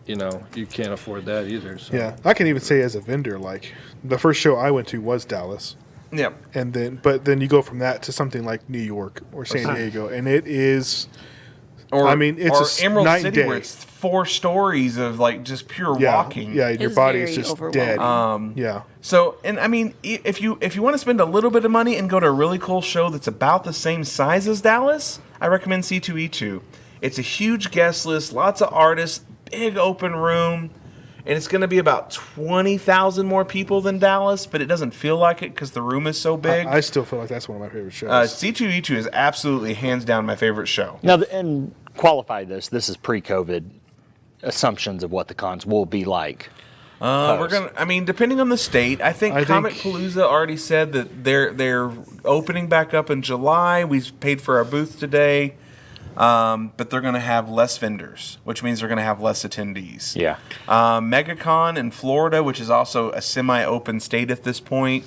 you can't afford that either. So. Yeah, I can even say as a vendor, like the first show I went to was Dallas, Yeah. and then you go from that to something like New York or San Diego, and it is Or I mean, it's or a s- Emerald night and City day. where it's 4 stories of like just pure yeah, walking. yeah, your It's body is very just overwhelming. dead. Yeah, So, and I mean, if you want to spend a little bit of money and go to a really cool show that's about the same size as Dallas, I recommend C2E2. It's a huge guest list, lots of artists, big open room, and it's going to be about 20,000 more people than Dallas, but it doesn't feel like it because the room is so big. I still feel like that's one of my favorite shows. C2E2 is absolutely hands down my favorite show. Now, and qualify this. This is pre-COVID assumptions of what the cons will be like. We're gonna. I mean, depending on the state, I think Comic Palooza already said that they're opening back up in July. We paid for our booth today, but they're gonna have less vendors, which means they're gonna have less attendees. Yeah. MegaCon in Florida, which is also a semi-open state at this point,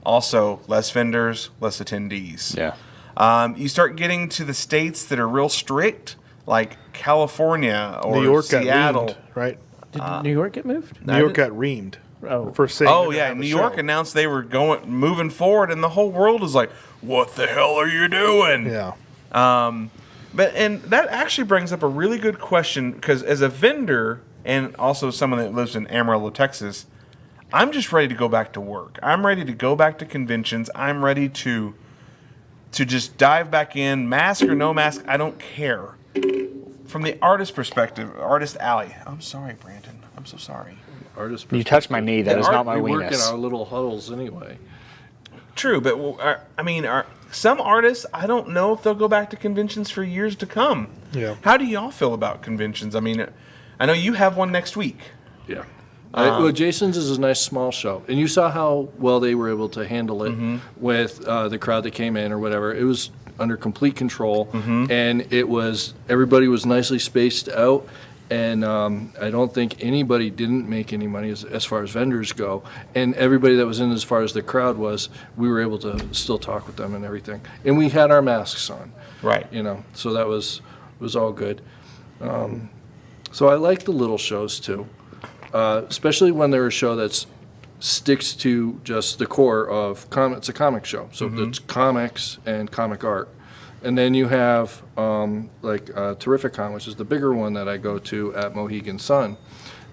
also less vendors, less attendees. Yeah. You start getting to the states that are real strict, like California or New York Seattle. got reamed, right? Did New York get moved? New York got reamed. Oh. For saying Oh they're gonna yeah, have a New show. York announced they were moving forward, and the whole world is like, "What the hell are you doing?" Yeah. But that actually brings up a really good question, because as a vendor and also someone that lives in Amarillo, Texas, I'm just ready to go back to work. I'm ready to go back to conventions. I'm ready to just dive back in, mask or no mask. I don't care. From the artist perspective, Artist Alley. I'm sorry, Brandon. I'm so sorry. Artist You touched my knee. That is not my we work in weenus. our little huddles anyway. True, but I mean, some artists, I don't know if they'll go back to conventions for years to come. Yeah. How do y'all feel about conventions? I mean, I know you have one next week. Yeah. Well, Jason's is a nice small show, and you saw how well they were able to handle it with the crowd that came in or whatever. It was under complete control, and everybody was nicely spaced out, and I don't think anybody didn't make any money as far as vendors go, and everybody that was in as far as the crowd was, we were able to still talk with them and everything, and we had our masks on, Right. so that was all good. So I like the little shows too, especially when they're a show that sticks to just the core of it's a comic show, so it's comics and comic art. And then you have Terrificon, which is the bigger one that I go to at Mohegan Sun,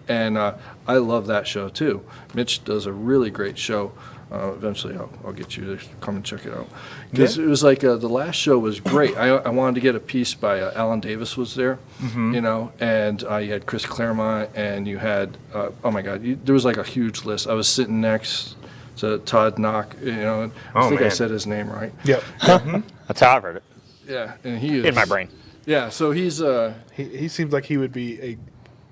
and I love that show too. Mitch does a really great show. Eventually, I'll get you to come and check it out. Because it was like the last show was great. I wanted to get a piece by Alan Davis was there, and you had Chris Claremont, and you had oh my God, there was like a huge list. I was sitting next to Todd Knock, and I think I said his name right. Yep. That's how I've heard it. Yeah, and he is In my brain. Yeah, so he's He seems like he would be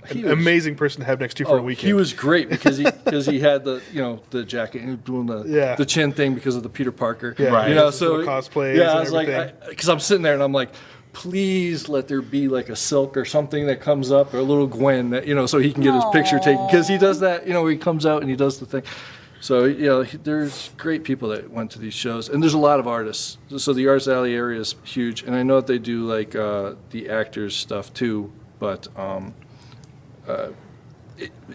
an was- amazing person to have next to you for a weekend. he was great because he had the jacket and doing the chin thing because of the Peter Parker. Yeah, Right. his So little cosplays yeah, and I was like, everything. because I'm sitting there and I'm like, please let there be like a silk or something that comes up or a little Gwen that so he can get his picture taken because he does that where he comes out and he does the thing. So there's great people that went to these shows, and there's a lot of artists. So the Arts Alley area is huge, and I know that they do like the actors stuff too, but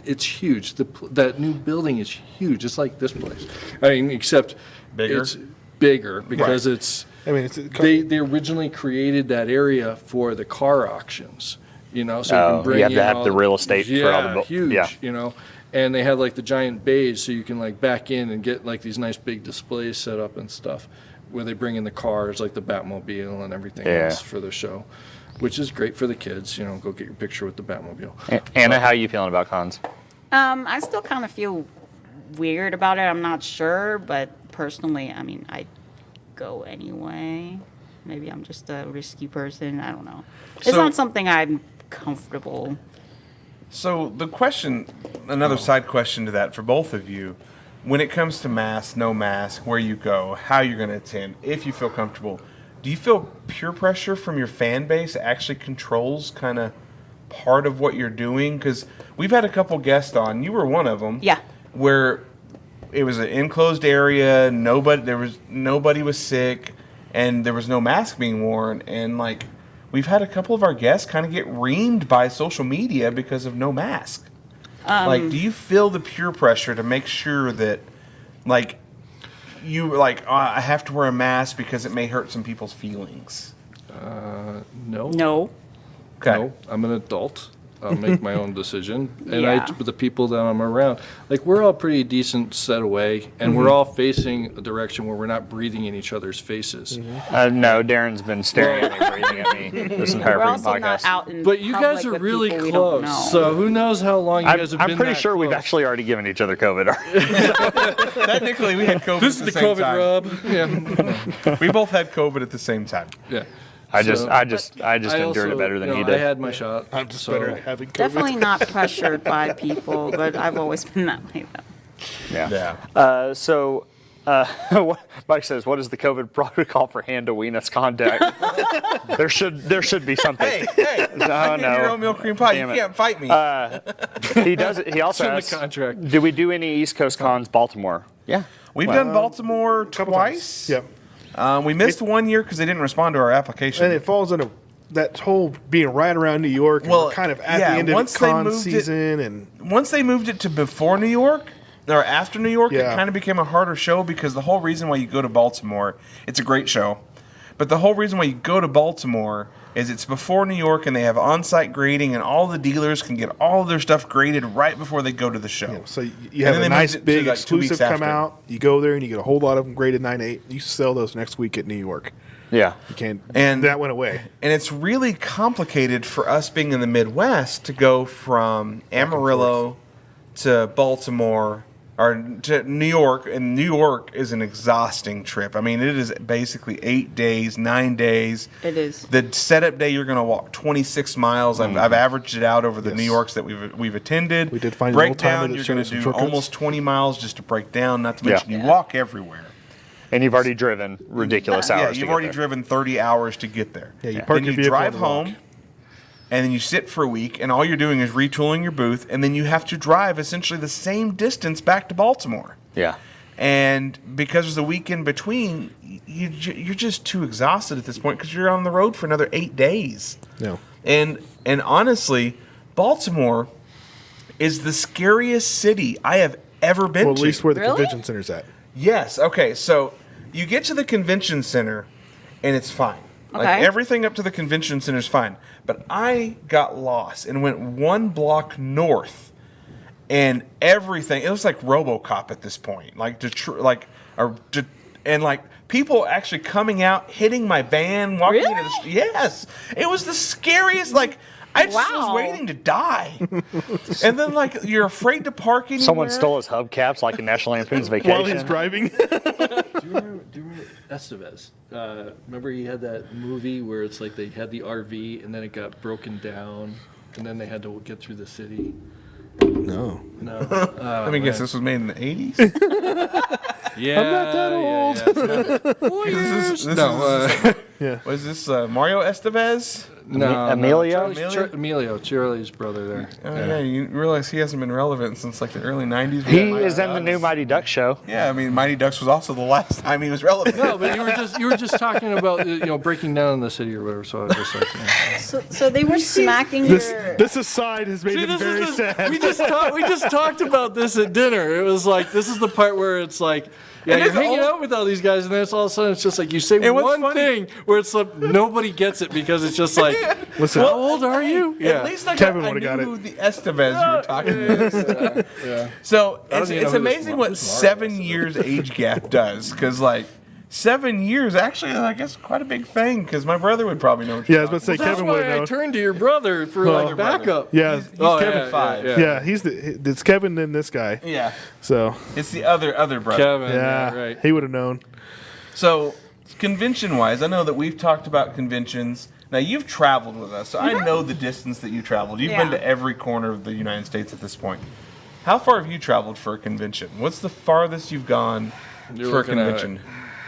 it's huge. That new building is huge. It's like this place. I mean, except Bigger? It's bigger because Right. it's. I mean, They originally created that area for the car auctions, so you Oh, can bring you have in to have all the real estate for all the huge, yeah. And they had like the giant bays, so you can like back in and get like these nice big displays set up and stuff, where they bring in the cars like the Batmobile and everything else for the show, which is great for the kids. Go get your picture with the Batmobile. Anna, how are you feeling about cons? I still kind of feel weird about it. I'm not sure, but personally, I mean, I'd go anyway. Maybe I'm just a risky person. I don't know. It's So- not something I'm comfortable. So the question, another side question to that for both of you, when it comes to mask, no mask, where you go, how you're going to attend, if you feel comfortable, do you feel peer pressure from your fan base actually controls kind of part of what you're doing? Because we've had a couple guests on, you were one of them, Yeah. where it was an enclosed area, nobody was sick, and there was no mask being worn, and like we've had a couple of our guests kind of get reamed by social media because of no mask. Do you feel the peer pressure to make sure that, like, I have to wear a mask because it may hurt some people's feelings? No. No. Okay. No, I'm an adult. make my own decision. And Yeah. the people that I'm around, like we're all pretty decent set away, and we're all facing a direction where we're not breathing in each other's faces. No, Darren's been staring at me, breathing at me this entire We're freaking also not podcast. out in But you guys public are with really people we don't close, know. so who knows how long you guys have I'm been pretty that sure we've close. actually already given each other COVID. Technically, we had COVID This at is the the same COVID time. rub. Yeah. We both had COVID at the same time. Yeah. I just So- endured also, it better than you know, he did. I had my shot. I'm just so- better at having COVID. Definitely not pressured by people, but I've always been that way though. Yeah. Yeah. So, Mike says, "What is the COVID protocol for hand-to-weenus contact?" there should be something. Hey, No, I did your no. own milk cream pie. Damn You it. can't fight me. He does. He also It's in the asks, contract. "Do we do any East Coast cons? Baltimore?" Yeah. We've done Baltimore Couple twice. times. Yep. We missed 1 year because they didn't respond to our application. And it falls into that whole being right around New York, and Well, we're kind of at yeah, the end of once they con moved it- season, and Once they moved it to before New York or after New York, Yeah. it kind of became a harder show because the whole reason why you go to Baltimore, it's a great show, but the whole reason why you go to Baltimore is it's before New York and they have on-site grading and all the dealers can get all of their stuff graded right before they go to the show. so you And have then a they nice moved it to, big like, 2 weeks exclusive come after. out. You go there and you get a whole lot of them graded 9.8. You sell those next week at New York. Yeah. You can't. And- that went away. And it's really complicated for us being in the Midwest to go from Amarillo to Baltimore or to New York. And New York is an exhausting trip. I mean, it is basically 8 days, 9 days. It is. The setup day, you're going to walk 26 miles. I've averaged it out over the Yes. New Yorks that we've attended. We did find an old-timer breakdown. that You're showed going us to some do shortcuts. almost 20 miles just to break down. Not to Yeah. mention you walk everywhere. And you've already driven ridiculous hours. Yeah, to you've get already there. driven 30 hours to get there. Yeah, you park then your you vehicle drive and walk. home, and then you sit for a week, and all you're doing is retooling your booth, and then you have to drive essentially the same distance back to Baltimore. Yeah. And because there's a week in between, you're just too exhausted at this point because you're on the road for another 8 days. No. And honestly, Baltimore is the scariest city I have ever been Well, to. at least where the Really? convention center's at. Yes. Okay. So you get to the convention center, and it's fine. Like Okay. everything up to the convention center is fine. But I got lost and went 1 block north, and everything. It was like RoboCop at this point. Like and like people actually coming out, hitting my van, walking into the Really? yes. It was the scariest. Like I just was Wow. waiting to die. And then like you're afraid to park anywhere. Someone stole his hubcaps like in National Lampoon's Vacation. While he's driving. Do you remember Estevez? Remember he had that movie where it's like they had the RV and then it got broken down and then they had to get through the city. No. No. Let me guess. This was made in the 80s. Yeah. I'm not that old. This Yeah. was this Mario Estevez? No. Emilio? Emilio, Charlie's brother there. Oh yeah, you realize he hasn't been relevant since like the early 90s. He is in the new Mighty Ducks show. Yeah, I mean Mighty Ducks was also the last time he was relevant. No, but you were just talking about breaking down in the city or whatever. So I was just like, So they were smacking your. This aside has made him very sad. we just talked about this at dinner. It was like this is the part where it's like. Yeah, And you're it's hanging all- out with all these guys, and then it's all of a sudden it's just like you say And what's one funny- thing where it's like nobody gets it because it's just like, Listen, how old are you? At least I Kevin knew would've got who the Estevez you were talking about. Yeah. So don't it's even know who this amazing what Mario 7 years age gap does, because like 7 years actually I guess quite a big thing. Because my brother would probably know. What yeah, I you're was about to say That's Kevin why would I have known. turned to your brother for like backup. Yeah, He's Oh, Kevin yeah, 5. yeah. yeah, it's Kevin and this guy. Yeah, So it's the other brother. Kevin. yeah, Right. he would have known. So, convention-wise, I know that we've talked about conventions. Now, you've traveled with us, so I know the distance that you traveled. You've been Yeah. to every corner of the United States at this point. How far have you traveled for a convention? What's the farthest you've gone You're for a looking at it. convention?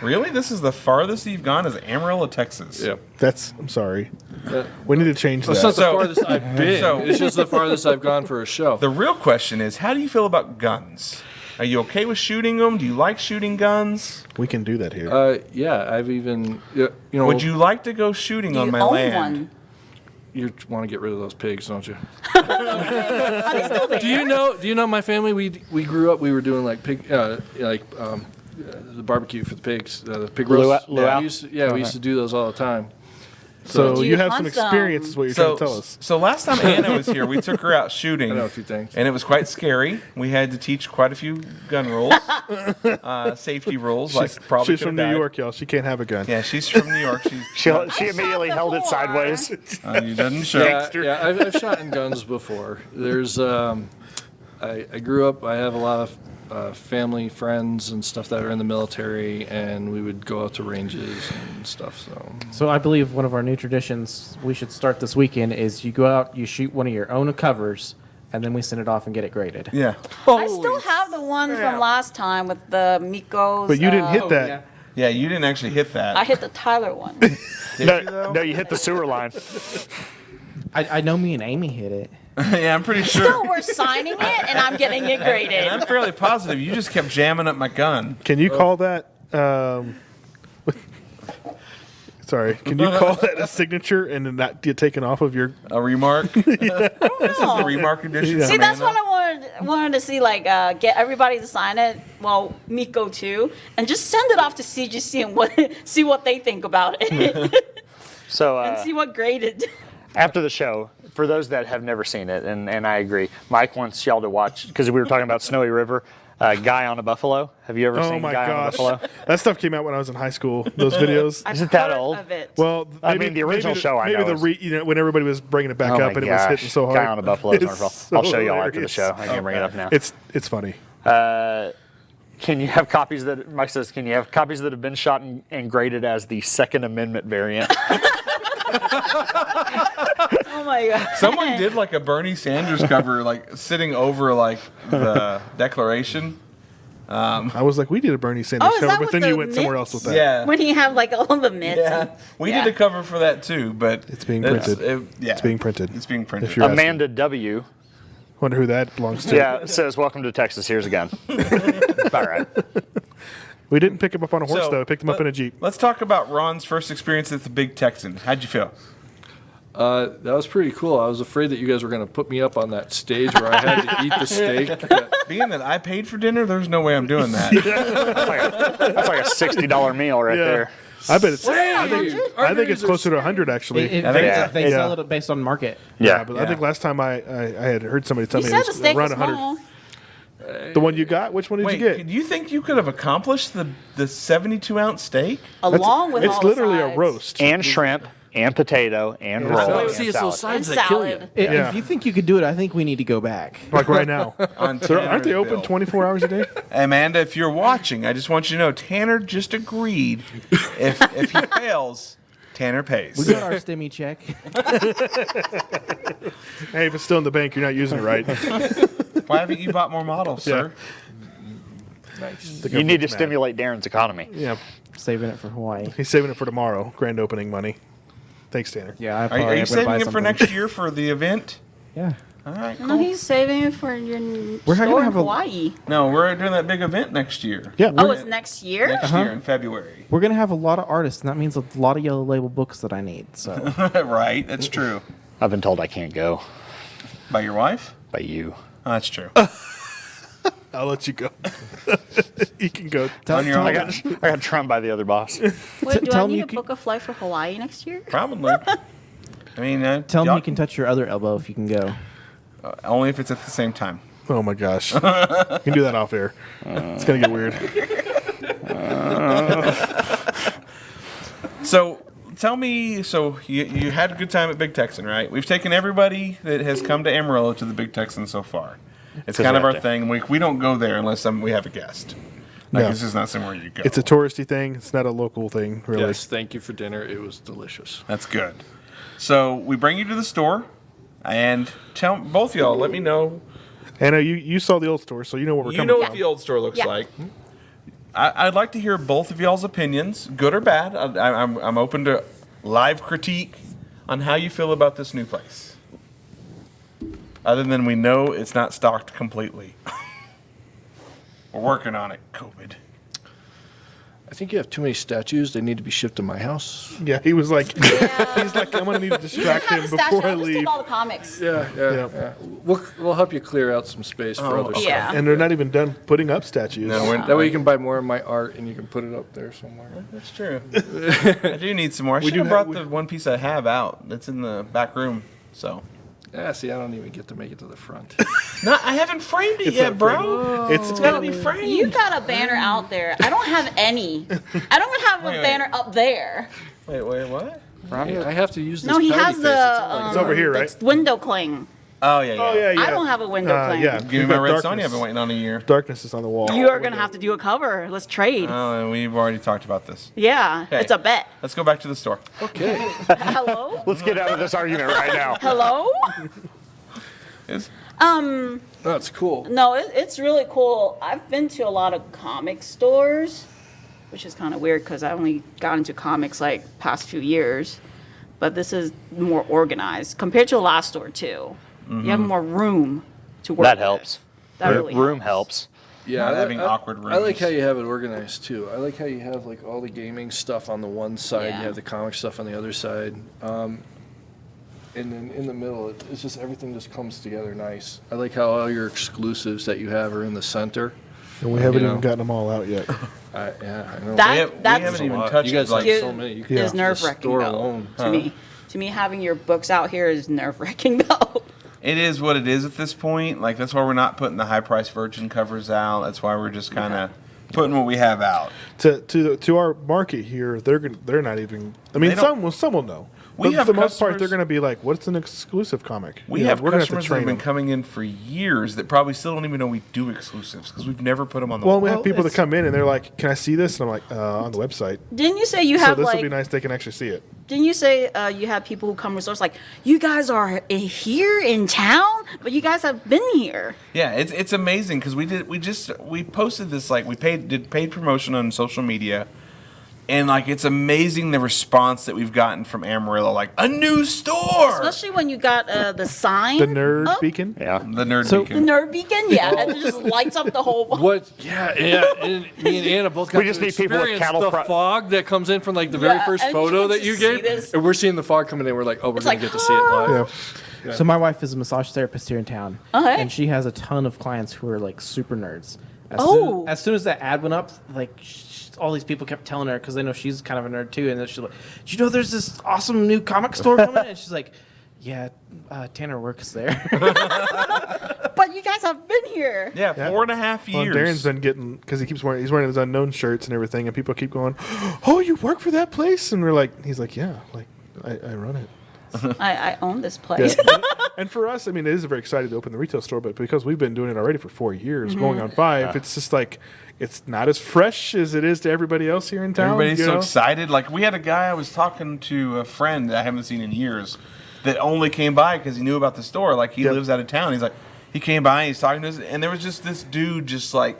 Really? This is the farthest you've gone is Amarillo, Texas? Yeah. I'm sorry. That- We need to change That's not that. the farthest I've been. so- It's just the farthest I've gone for a show. The real question is, how do you feel about guns? Are you okay with shooting them? Do you like shooting guns? We can do that here. Yeah, I've even, Would you like to go shooting Do on you my own land? one? You want to get rid of those pigs, don't you? Are they still there? Do you know my family? We grew up. We were doing like pig, the barbecue for the pigs, the pig roast. Luau? We used to do those all the time. So Do you you have some hunt them? experience, is what you're trying to tell us. So last time Anna was here, we took her out shooting. I know a few things. And it was quite scary. We had to teach quite a few gun rules, safety rules. Probably She's from New York, y'all. She can't have a gun. Yeah, she's from New York. She immediately held it before. sideways. You doesn't show. Yeah, I've shot in guns before. There's, I grew up. I have a lot of family, friends, and stuff that are in the military, and we would go out to ranges and stuff. So I believe one of our new traditions we should start this weekend is you go out, you shoot one of your own covers, and then we send it off and get it graded. Yeah. I still have the one from last time with the Mikos. But you didn't hit that. Yeah, you didn't actually hit that. I hit the Tyler one. No, you hit the sewer line. I know me and Amy hit it. Yeah, I'm pretty sure. Still, we're signing it, and I'm getting it graded. And I'm fairly positive you just kept jamming up my gun. Can you call that? Sorry. Can you call that a signature and then not get taken off of your? A remark? This is the remark edition. See, that's what Amanda. I wanted to see, like, get everybody to sign it. Well, Miko too, and just send it off to CGC and see what they think about it, So and see what graded. after the show, for those that have never seen it, and I agree, Mike wants y'all to watch, because we were talking about Snowy River, Guy on a Buffalo. Have you ever Oh seen my Guy on a gosh, Buffalo? that stuff came out when I was in high school. Those videos. I've Isn't that heard old? Of it. Well, I mean, the original show I maybe know the is- when everybody was bringing it back Oh up my and it was hitting gosh, so hard. Guy on a Buffalo is It's wonderful. so I'll show y'all after the hilarious. show. I can bring it up now. It's funny. Can you have copies that, Mike says, can you have copies that have been shot and graded as the Second Amendment variant? Oh my god. Someone did like a Bernie Sanders cover, like sitting over like the Declaration. I was like, we did a Bernie Sanders Oh, is cover, that but with then the you went somewhere mitts? else with that. Yeah. When you have like all the mitts. Yeah, and- we yeah. did a cover for that too, but It's being that's- printed. yeah, It's being printed. It's being printed. If you're asking. Amanda W. Wonder who that belongs to. Yeah, says, welcome to Texas. Here's a gun. All right. We didn't pick him up on a horse So, though. We picked him up in a Jeep. Let's talk about Ron's first experience at the Big Texan. How'd you feel? That was pretty cool. I was afraid that you guys were going to put me up on that stage where I had to eat the steak. Being that I paid for dinner, there's no way I'm doing that. That's like a $60 meal right Yeah. there. I bet it's. Hey, I think arteries it's are closer to 100 actually. They Yeah. sell it based on market. Yeah. But I think last time I had heard somebody tell You me said it the was steak around was 100. small. The one you got? Which one did Wait, you get? do you think you could have accomplished the 72-ounce steak? Along with It's all the literally a sides. roast. And shrimp, and potato, and roll, No, and see, it's those salad. And sides that kill you. salad. Yeah. If you think you could do it, I think we need to go back. Like right now. On Aren't they open Tannersville. 24 hours a day? Amanda, if you're watching, I just want you to know Tanner just agreed. If he fails, Tanner pays. We got our STEMI check. Hey, if it's still in the bank, you're not using it right. Why haven't you bought more models, sir? You need to stimulate Darren's economy. Yeah. Saving it for Hawaii. He's saving it for tomorrow. Grand opening money. Thanks, Tanner. Yeah, I Are probably you am gonna saving buy it for something. next year for the event? Yeah. All right, No, cool. he's saving it for your We're store gonna in have a- Hawaii. No, we're doing that big event next year. Yeah. Oh, it's next year? Next year in February. We're gonna have a lot of artists, and that means a lot of yellow label books that I need. So Right, that's true. I've been told I can't go By your wife? by you. Oh, that's true. I'll let you go. You can go. On your I own. got trumped by the other boss. Wait, do tell I me need you to can- book a flight for Hawaii next year? Probably. I mean, tell me y'all you can touch your other elbow if you can go. only if it's at the same time. Oh my gosh. You can do that off air. It's going to get weird. So tell me, so you had a good time at Big Texan, right? We've taken everybody that has come to Amarillo to the Big Texan so far. It's 'Cause kind of we're our out there. thing. We don't go there unless we have a guest. Like, No. this is not somewhere you go. It's a touristy thing. It's not a local thing, really. Yes, thank you for dinner. It was delicious. That's good. So we bring you to the store, and tell both of y'all. Let me know. Anna, you saw the old store, so you know what we're You coming know from. what the old store looks Yeah. like. I'd like to hear both of y'all's opinions, good or bad. I'm open to live critique on how you feel about this new place. Other than we know it's not stocked completely. We're working on it, COVID. I think you have too many statues. They need to be shipped to my house. Yeah, he was like, Yeah. he's like, I'm gonna need to You distract can him have a statue. before I I'll just leave. take all the comics. Yeah. We'll help you clear out some space for other stuff. Yeah. And they're not even done putting up statues. No, we're, That way you can buy more of my art and you can put it up there somewhere. That's true. I do need some more. I should do have have- brought the one piece I have out. That's in the back room. So, Yeah, see, I don't even get to make it to the front. no, I haven't framed it yet, bro. It's Gotta be framed. You got a banner out there. I don't have any. I don't have a Wait. banner up there. Wait, what? I have to use this. No, he pouty has face. the, It's not like- It's over here, the right? window cling. Oh yeah, yeah. Oh yeah, yeah. I don't have a window cling. Yeah, Give me we've my got red darkness. Sony. I've been waiting on a year. Darkness is on the wall. You are going to have to do a cover. Let's trade. Oh, and we've already talked about this. Yeah, Okay. it's a bet. Let's go back to the store. Okay. Hello? Let's get out of this argument right now. Hello? That's cool. No, it's really cool. I've been to a lot of comic stores, which is kind of weird because I only got into comics like past few years. But this is more organized compared to the last store too. You have more room to work. That with. helps. That really Room helps. Yeah, Not having awkward I like rooms. how you have it organized too. I like how you have like all the gaming stuff on the one side, Yeah. you have the comic stuff on the other side, and then in the middle, it's just everything just comes together nice. I like how all your exclusives that you have are in the center. And we haven't You know. even gotten them all out yet. Yeah, I know. That- that's- we haven't even Lot. touched You guys like have so many. You can Is the nerve wracking store though. alone. To me. To me, having your books out here is nerve wracking though. It is what it is at this point. Like that's why we're not putting the high price Virgin covers out. That's why we're just kind of putting what we have out. To our market here, they're not even. I mean, They don't- some will know. We But have for the most part, customers- they're going to be like, "What's an exclusive comic?" We You know, have we're gonna customers that have been coming in for years that probably still don't even know we do exclusives because we've never put them on the Well, wall. we have people that it's- come in and they're like, "Can I see this?" And I'm like, "On the website." Didn't you say you So have this like? will be nice. They can actually see it. Didn't you say you have people who come to stores like, you guys are here in town, but you guys have been here. Yeah, it's amazing because we posted this like did paid promotion on social media, and like it's amazing the response that we've gotten from Amarillo, like a new store, Especially when you got the sign. The nerd up, beacon. Yeah. the nerd So- The beacon. nerd beacon, yeah. And it just lights up the whole. What? Yeah. And me and Anna both got We just to need people with experience cattle the pro- fog that comes in from like the very Yeah, first and photo you that get you to see gave, this. and we're seeing the fog coming in. We're like, oh, we're It's gonna like, get to see it live. Yeah. So my wife is a massage therapist here in town, Okay. and she has a ton of clients who are like super nerds. Oh. As soon as that ad went up, like all these people kept telling her because they know she's kind of a nerd too, and then she's like, "Do you know there's this awesome new comic store coming?" And she's like, "Yeah, Tanner works there." But you guys have been here. Yeah, 4.5 Well, years. Darren's been getting because he's wearing his unknown shirts and everything, and people keep going, "Oh, you work for that place?" And we're like, he's like, "Yeah, like I run it." I own this place. Yeah. And for us, I mean, it is very exciting to open the retail store, but because we've been doing it already for 4 years, going on 5, it's just like it's not as fresh as it is to everybody else here in town. Everybody's you so know? excited. Like we had a guy I was talking to, a friend that I haven't seen in years, that only came by because he knew about the store. Like he Yep. lives out of town. He's like, he came by and he's talking to us, and there was just this dude just like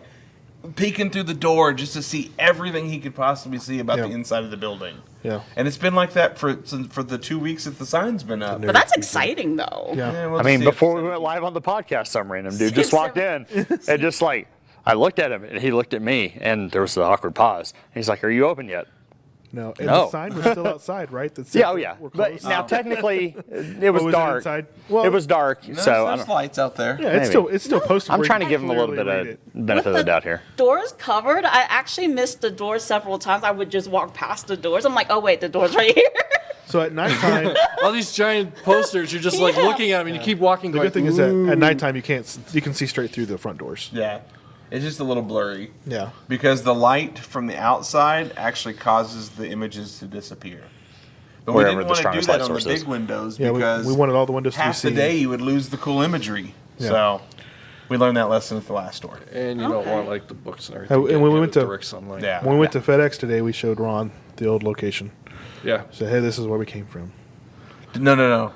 peeking through the door just to see everything he could possibly see about Yeah. the inside of the building. Yeah. And it's been like that for the 2 weeks that the sign's been up. But that's exciting though. Yeah. Yeah, we'll I just mean, see before if- we went live on the podcast, some random dude just walked in and just like, I looked at him and he looked at me and there was the awkward pause. He's like, "Are you open yet?" No, and No. the sign was still outside, right? That said Yeah, oh yeah. we're But closed. now technically, it was was it dark. inside? Well, it was dark, No, so I there's don't, lights out there. yeah, it's maybe. still posted. I'm where trying you to give him a little clearly bit read of it. benefit of the doubt here. Doors covered. I actually missed the doors several times. I would just walk past the doors. I'm like, oh wait, the door's right here. So at nighttime, All these giant posters, you're just like Yeah. looking at them and you keep walking. the Going, good thing is that at nighttime you can see straight through the front doors. Yeah. It's just a little blurry. Yeah. Because the light from the outside actually causes the images to disappear. But Wherever we the didn't want to do strongest that light on the source is. big windows Yeah, because we wanted all the windows to be half the seen. day you would lose the cool imagery. Yeah. So we learned that lesson at the last store. and you don't Okay. want like the books and everything. And when we getting went into to- direct sunlight. Yeah. When we went to FedEx today, we showed Ron the old location. Yeah. So hey, this is where we came from. No.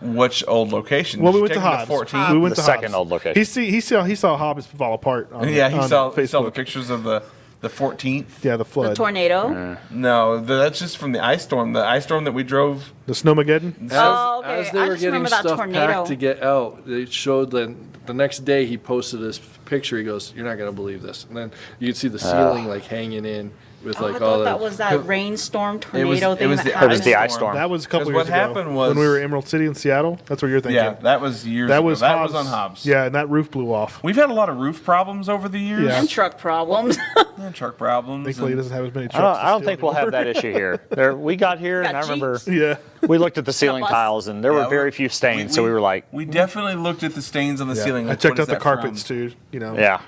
Which old location? Well, Did we you went to take him Hobbs. 14? We went The to second Hobbs. old location. He saw Hobbs fall apart. On, Yeah, he on saw Facebook. the pictures of the 14th. Yeah, the flood, The tornado. No, that's just from the ice storm. The ice storm that we drove. the snowmageddon. Oh, okay. As they I were just getting remember that stuff tornado. packed to get out, they showed the next day he posted this picture. He goes, "You're not gonna believe this," and then you could see the ceiling like hanging in, with Oh, I like thought all that was that rainstorm tornado thing that the happened. It was the ice storm. That was a couple 'Cause years what ago. happened was- when we were in Emerald City in Seattle. That's what you're thinking. Yeah, that was years that ago. was That Hobbs. was on Hobbs. Yeah, and that roof blew off. We've had a lot of roof problems over the years. Yeah. And truck problems. And truck problems. Thankfully, he and- doesn't have as many I trucks. don't, I don't think we'll have that issue here. We got here, and Got I remember Jeeps. Yeah. we looked at the ceiling bus. tiles, and there Yeah, were very few stains. So we were like, we definitely looked at the stains on the Yeah. ceiling. I like, checked what out is the that carpets from? too. You know. yeah.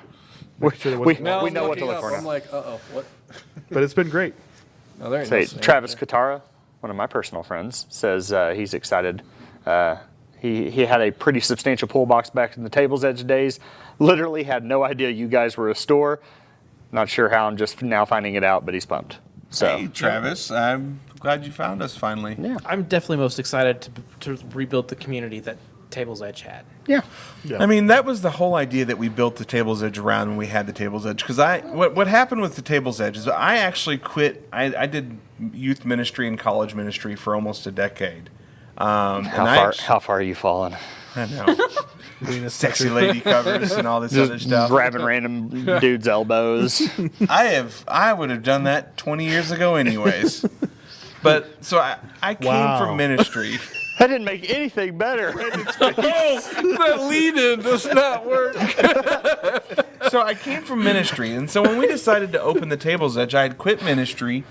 Make sure there We, wasn't- Now we I'm know what to looking look up, for I'm now. like, what? But it's been great. No, there ain't Say, no stain Travis there. Katara, one of my personal friends, says he's excited. He had a pretty substantial pull box back in the Table's Edge days. Literally had no idea you guys were a store. Not sure how. I'm just now finding it out, but he's pumped. So Hey, Travis, I'm glad you found us finally. yeah, I'm definitely most excited to rebuild the community that Table's Edge had. yeah. I mean, that was the whole idea that we built the Table's Edge around when we had the Table's Edge. Because what happened with the Table's Edge is I actually quit. I did youth ministry and college ministry for almost a decade. How far are you falling? I know. Venus Sexy lady covers and all this other stuff. Grabbing random dudes' elbows. I would have done that 20 years ago anyways. But so I came Wow. from ministry. That didn't make anything better. That lead-in does not work. So I came from ministry, and so when we decided to open the Table's Edge, I had quit ministry,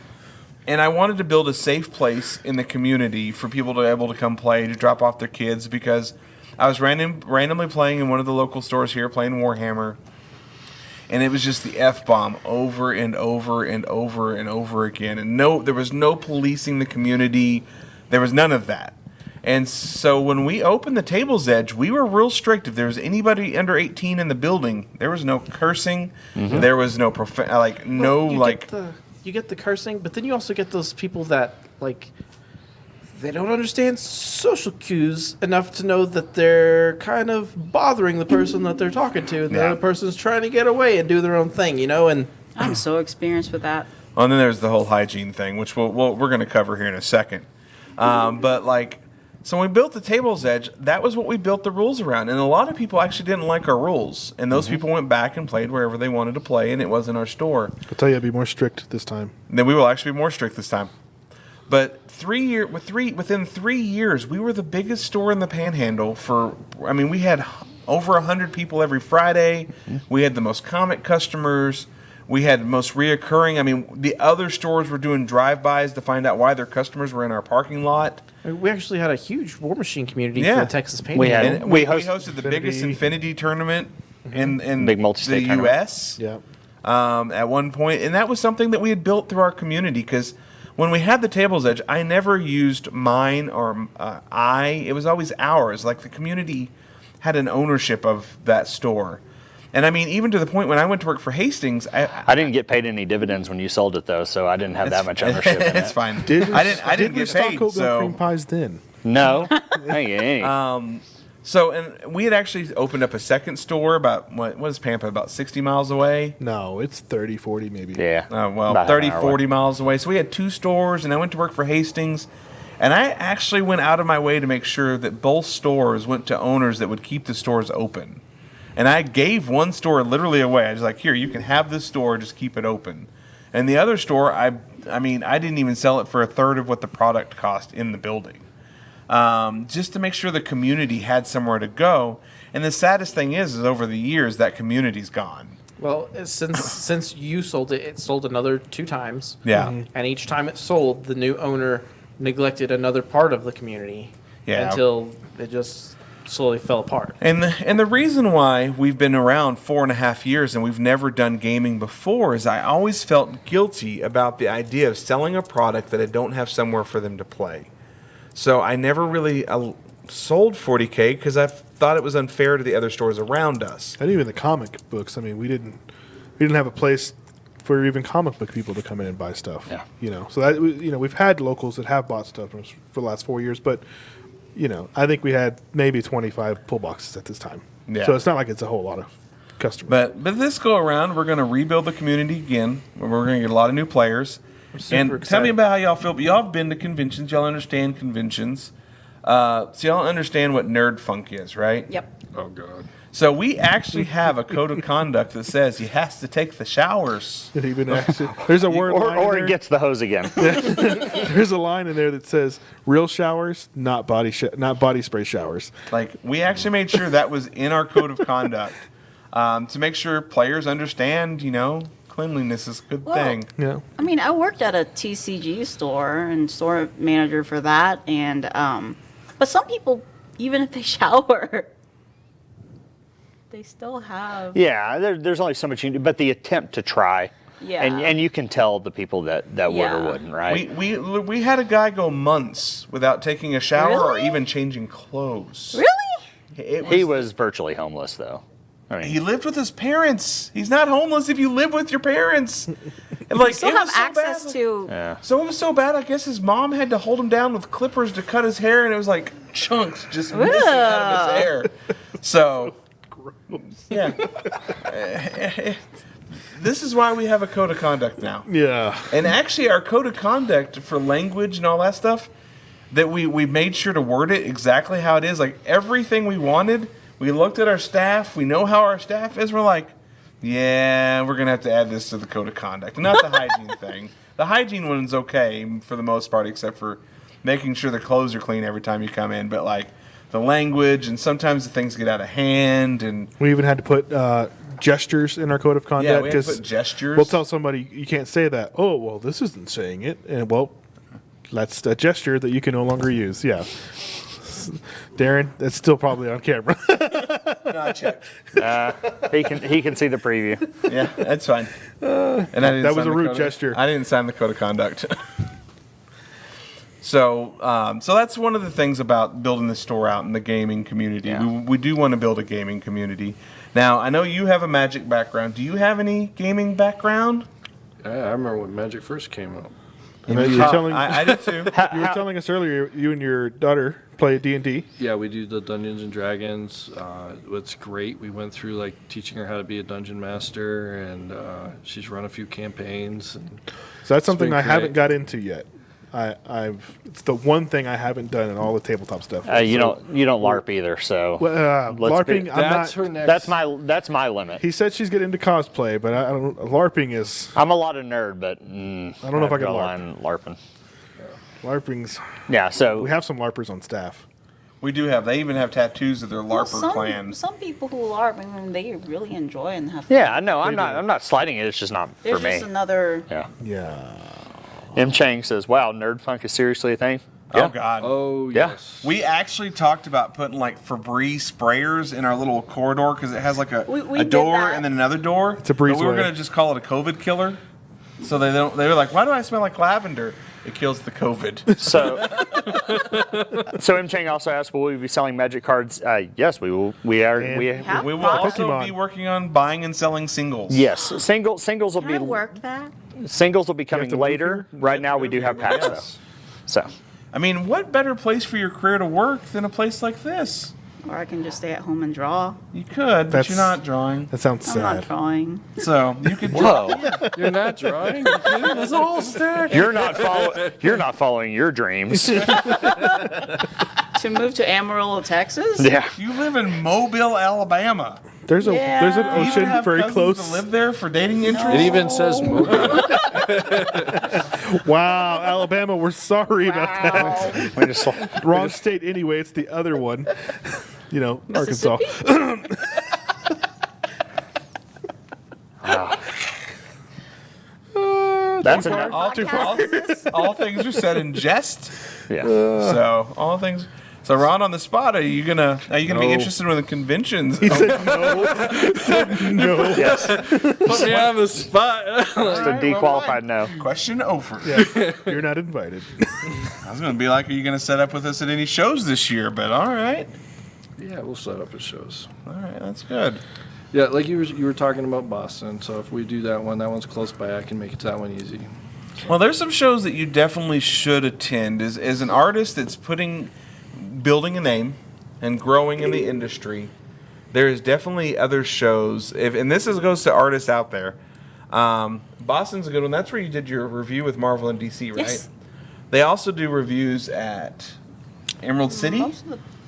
and I wanted to build a safe place in the community for people to be able to come play, to drop off their kids, because I was randomly playing in one of the local stores here, playing Warhammer, and it was just the F-bomb over and over and over and over again, and there was no policing the community, there was none of that. And so when we opened the Table's Edge, we were real strict. If there was anybody under 18 in the building, there was no cursing. There was no You get the cursing, but then you also get those people that they don't understand social cues enough to know that they're kind of bothering the person that they're talking to, and the Yeah. other person's trying to get away and do their own thing, and I'm so experienced with that. Oh, and then there's the whole hygiene thing, which we're going to cover here in a second. So when we built the Table's Edge, that was what we built the rules around. And a lot of people actually didn't like our rules. And those people went back and played wherever they wanted to play, and it wasn't our store. I'll tell you, I'd be more strict this time. And then we will actually be more strict this time. But within 3 years, we were the biggest store in the Panhandle we had over 100 people every Friday. We had the most comic customers. We had the most reoccurring. The other stores were doing drive-bys to find out why their customers were in our parking lot. we actually had a huge War Machine community Yeah. for the Texas Painting. We had- And we hosted the biggest Infinity tournament in Big multi-state the tournament. U.S. Yeah. At one point, and that was something that we had built through our community. Because when we had the Table's Edge, I never used mine or it was always ours. Like the community had an ownership of that store. And even to the point when I went to work for Hastings, I didn't get paid any dividends when you sold it, though, so I didn't have that much ownership in It's it. fine. I didn't get paid. cream So, pies then. No, I didn't get any. and we had actually opened up a second store about what is Pampa, about 60 miles away. No, it's 30, 40 maybe. Yeah. Well, 30, 40 miles away. So we had two stores, and I went to work for Hastings. And I actually went out of my way to make sure that both stores went to owners that would keep the stores open. And I gave one store literally away. I was like, here, you can have this store, just keep it open. And the other store, I didn't even sell it for a third of what the product cost in the building. Just to make sure the community had somewhere to go. And the saddest thing is over the years, that community's gone. Well, since you sold it, it sold another 2 times. Yeah. And each time it sold, the new owner neglected another part of the community. Yeah. Until it just slowly fell apart. And the reason why we've been around 4.5 years and we've never done gaming before is I always felt guilty about the idea of selling a product that I don't have somewhere for them to play. So I never really sold 40K because I thought it was unfair to the other stores around us. And even the comic books. We didn't have a place for even comic book people to come in and buy stuff. Yeah. So that we've had locals that have bought stuff for the last 4 years, but I think we had maybe 25 pull boxes at this time. Yeah. So it's not like it's a whole lot of customers. But this go around, we're going to rebuild the community again. We're going to get a lot of new players. And tell excited. me about how y'all feel. Y'all have been to conventions. Y'all understand conventions. So y'all understand what nerd funk is, right? Yep. Oh, God. So we actually have a code of conduct that says he has to take the showers. It even actually, there's a word line in Or there. he gets the hose again. There's a line in there that says real showers, not body spray showers. Like, we actually made sure that was in our code of conduct to make sure players understand, cleanliness is a good Well, thing. Yeah. I mean, I worked at a TCG store and store manager for that, and but some people, even if they shower, they still have. Yeah, there's only so much you can do, but the attempt to try. Yeah. And you can tell the people that would or Yeah. wouldn't, right? We had a guy go months without taking a shower or Really? even changing clothes. Really? He was virtually homeless, though. I mean, He lived with his parents. He's not homeless if you live with your parents. And like, Still it have was so access bad. to. yeah. So it was so bad. I guess his mom had to hold him down with clippers to cut his hair, and it was like chunks just missing out of his hair. So, yeah. This is why we have a code of conduct now. Yeah. And actually, our code of conduct for language and all that stuff, that we made sure to word it exactly how it is. Like, everything we wanted, we looked at our staff. We know how our staff is. We're like, yeah, we're going to have to add this to the code of conduct. Not the hygiene thing. The hygiene one's okay for the most part, except for making sure the clothes are clean every time you come in. But, like, the language, and sometimes the things get out of hand. And We even had to put gestures in our code of conduct. yeah, we have to 'cause put gestures. We'll tell somebody you can't say that. Oh, well, this isn't saying it. And, well, that's a gesture that you can no longer use. Yeah. Darren, that's still probably on camera. Not checked. He can see the preview. Yeah, that's fine. And I didn't That was sign a the rude code- gesture. I didn't sign the code of conduct. So that's one of the things about building the store out in the gaming community. Yeah. We do want to build a gaming community. Now, I know you have a Magic background. Do you have any gaming background? Yeah, I remember when Magic first came out. You know, you were telling, I did too. you were telling us earlier you and your daughter play D&D. Yeah, we do the Dungeons and Dragons. It's great. We went through like teaching her how to be a dungeon master, and she's run a few campaigns. And So that's something been I haven't great. got into yet. It's the one thing I haven't done in all the tabletop stuff. You don't LARP either, so let's be- LARPing, I'm that's not. her next. that's my limit. He said she's getting into cosplay, but I don't. LARPing is I'm a lot of nerd, but I don't know if I can LARPing. LARPing's. Yeah, so We have some LARPers on staff. We do have. They even have tattoos of their Well, LARPer clans. some people who LARP, I mean, they really enjoy and have fun. yeah, no, I'm not sliding it. It's just not There's for me. just another. Yeah. Yeah. M. Chang says, "Wow, nerd funk is seriously a thing." Oh God. Oh Yeah. yes. We actually talked about putting like Febreze sprayers in our little corridor because it has like a We did door that. and then another door. It's a But we were breezeway. gonna just call it a COVID killer. So they don't. They were like, "Why do I smell like lavender?" It kills the COVID. So M. Chang also asked, "Will we be selling Magic cards?" Yes, we will. We are. And- We Have We will fun. also Pokemon. be working on buying and selling singles. yes, singles will Can I be work that? singles will be coming to move later. Right now, we do have packs Yes. though. So I mean, what better place for your career to work than a place like this? Or I can just stay at home and draw. You could, but That's- you're not drawing. That sounds I'm not sad. drawing. So you could draw. whoa, You're not drawing? You kidding? That's a whole stack. you're not following your dreams. To move to Amarillo, Texas? Yeah. You live in Mobile, Alabama. There's an Yeah. ocean You even have very cousins close. to live there for dating interests. It even says mobile. Wow, Alabama, we're sorry about that. Wow. We just, Wrong state anyway. It's the other one. You know, Arkansas. that's enough. All things are said in jest. Yeah. So all things. So Ron, on the spot, are you gonna be No. interested in the conventions? He said no. He said no. Yes. Put me on the spot. Just a dequalified no. Question over. Yeah, you're not invited. I was gonna be like, are you gonna set up with us at any shows this year? But all right, Yeah, we'll set up at shows. all right, that's good. Yeah, like you were talking about Boston. So if we do that one's close by. I can make it to that one easy. Well, there's some shows that you definitely should attend. As an artist that's building a name and growing in the industry, there is definitely other shows. And this goes to artists out there. Boston's a good one. That's where you did your review with Marvel and DC, right? Yes. They also do reviews at Emerald City.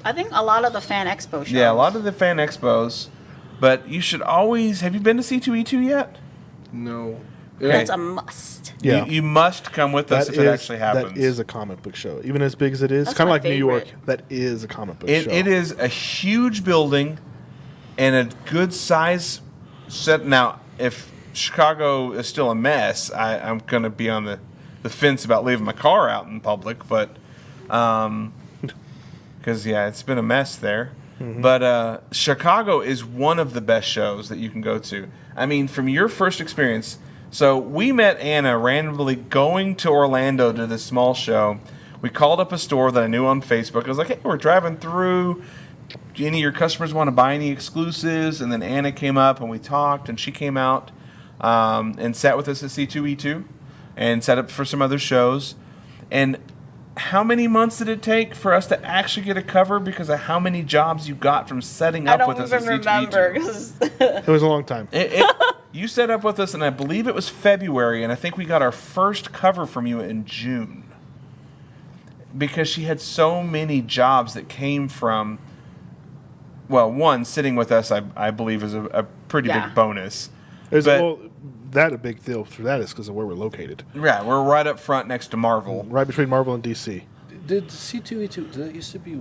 I think a lot of the fan expo shows. Yeah, a lot of the fan expos. But you should always. Have you been to C2E2 yet? No. That's a must. Yeah. You must come with us if it actually happens. That is a comic book show. Even as big as it is, That's kind of my like New York, favorite. that is a comic book show. It is a huge building and a good size set. Now, if Chicago is still a mess, I'm going to be on the fence about leaving my car out in public, but because it's been a mess there. Mm-hmm. But Chicago is one of the best shows that you can go to. I mean, from your first experience, so we met Anna randomly going to Orlando to this small show. We called up a store that I knew on Facebook. I was like, hey, we're driving through. Do any of your customers want to buy any exclusives? And then Anna came up and we talked, and she came out and sat with us at C2E2 and set up for some other shows. And how many months did it take for us to actually get a cover because of how many jobs you got from setting I up don't with us at even C2E2? remember. 'Cause It was a long time. You set up with us, and I believe it was February, and I think we got our first cover from you in June. Because she had so many jobs that came from, well, one, sitting with us, I believe, is a pretty Yeah. big bonus. There's But- a big deal for that is because of where we're located, Yeah, we're right up front next to Marvel. right between Marvel and DC. Did C2E2, did that used to be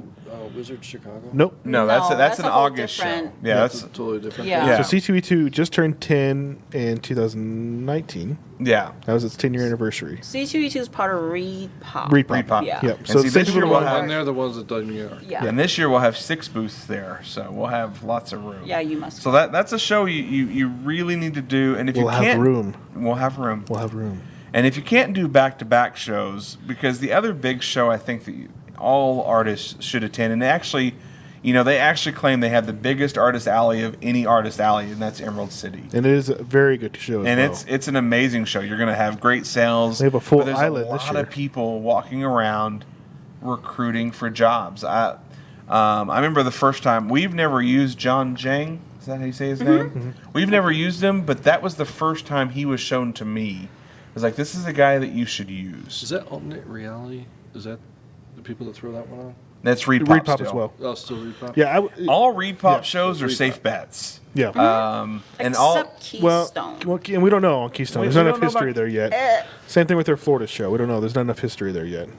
Wizard Chicago? Nope. No, No, that's that's an a whole August show. different- Yeah, That's that's totally different. Yeah. Yeah. So C2E2 just turned 10 in 2019. yeah. That was its 10-year anniversary. C2E2 is part of Repop. Repop. Yeah. Yep. And So see, the same this people year that we'll want- have- And they're the ones that done New York. Yeah. And this year we'll have 6 booths there, so we'll have lots of room. Yeah, you must. So that's a show you really need to do, and if We'll you have can't, room. we'll have room. We'll have room. And if you can't do back-to-back shows, because the other big show I think that all artists should attend, and they actually claim they have the biggest artist alley of any artist alley, and that's Emerald City. And it is a very good show as And well. it's an amazing show. You're going to have great sales. They have a full but there's island a this lot year. of people walking around recruiting for jobs. I remember the first time, we've never used John Jang. Is that how you say his name? Mm-hmm. We've never used him, but that was the first time he was shown to me. I was like, this is a guy that you should use. Is that alternate reality? Is that the people that throw that one on? That's Reed Reed Pop Pop as still. well. Oh, still Repop? Yeah. All Reed Pop Yeah. shows are Reed safe Pop. bets. Yeah. And all Except well, Keystone. and we don't know on Keystone. We- There's we not don't enough know history about- there yet. Same thing with their Florida show. We don't know. There's not enough history there yet.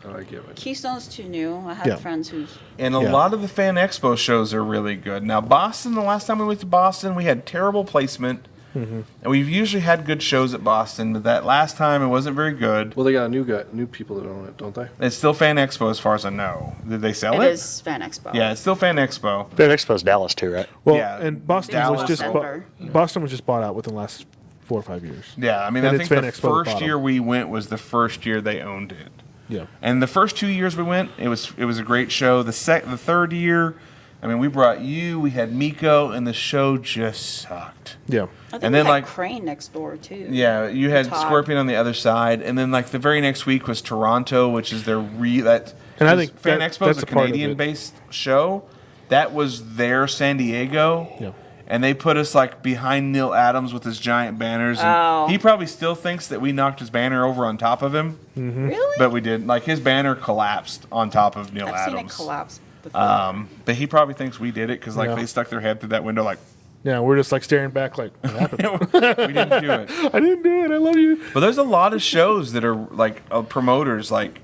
Oh, I get it. Keystone's too new. I have Yeah. friends who's. And a Yeah. lot of the Fan Expo shows are really good. Now, Boston, the last time we went to Boston, we had terrible placement. Mm-hmm. And we've usually had good shows at Boston, but that last time it wasn't very good. Well, they got new people that own it, don't they? It's still Fan Expo as far as I know. Did they sell It it? is Fan Expo. Yeah, it's still Fan Expo. Fan Expo's Dallas too, right? Well, Yeah, and Boston Dallas, was just Denver. Boston was just bought out within the last 4 or 5 years. Yeah, I mean, And I it's think Fan the Expo at the first bottom. year we went was the first year they owned it. Yeah. And the first 2 years we went, it was a great show. The third year, I mean, we brought you, we had Miko, and the show just sucked. Yeah. I think And we then, had like- Crane next door too. Yeah, you had Todd. Scorpion on the other side, and then like the very next week was Toronto, which is their that. And I 'cause think Fan that- Expo is that's a a part of it. Canadian-based show. That was their San Diego. Yeah. And they put us like behind Neil Adams with his giant banners. And Oh. he probably still thinks that we knocked his banner over on top of him, Really? but we did. Like his banner collapsed on top of Neil I've seen it Adams. collapse before. But he probably thinks we did it because like Yeah. they stuck their head through that window like Yeah. We're just like staring back like, what happened? we didn't do it. I didn't do it. I love you. But there's a lot of shows that are like promoters. Like,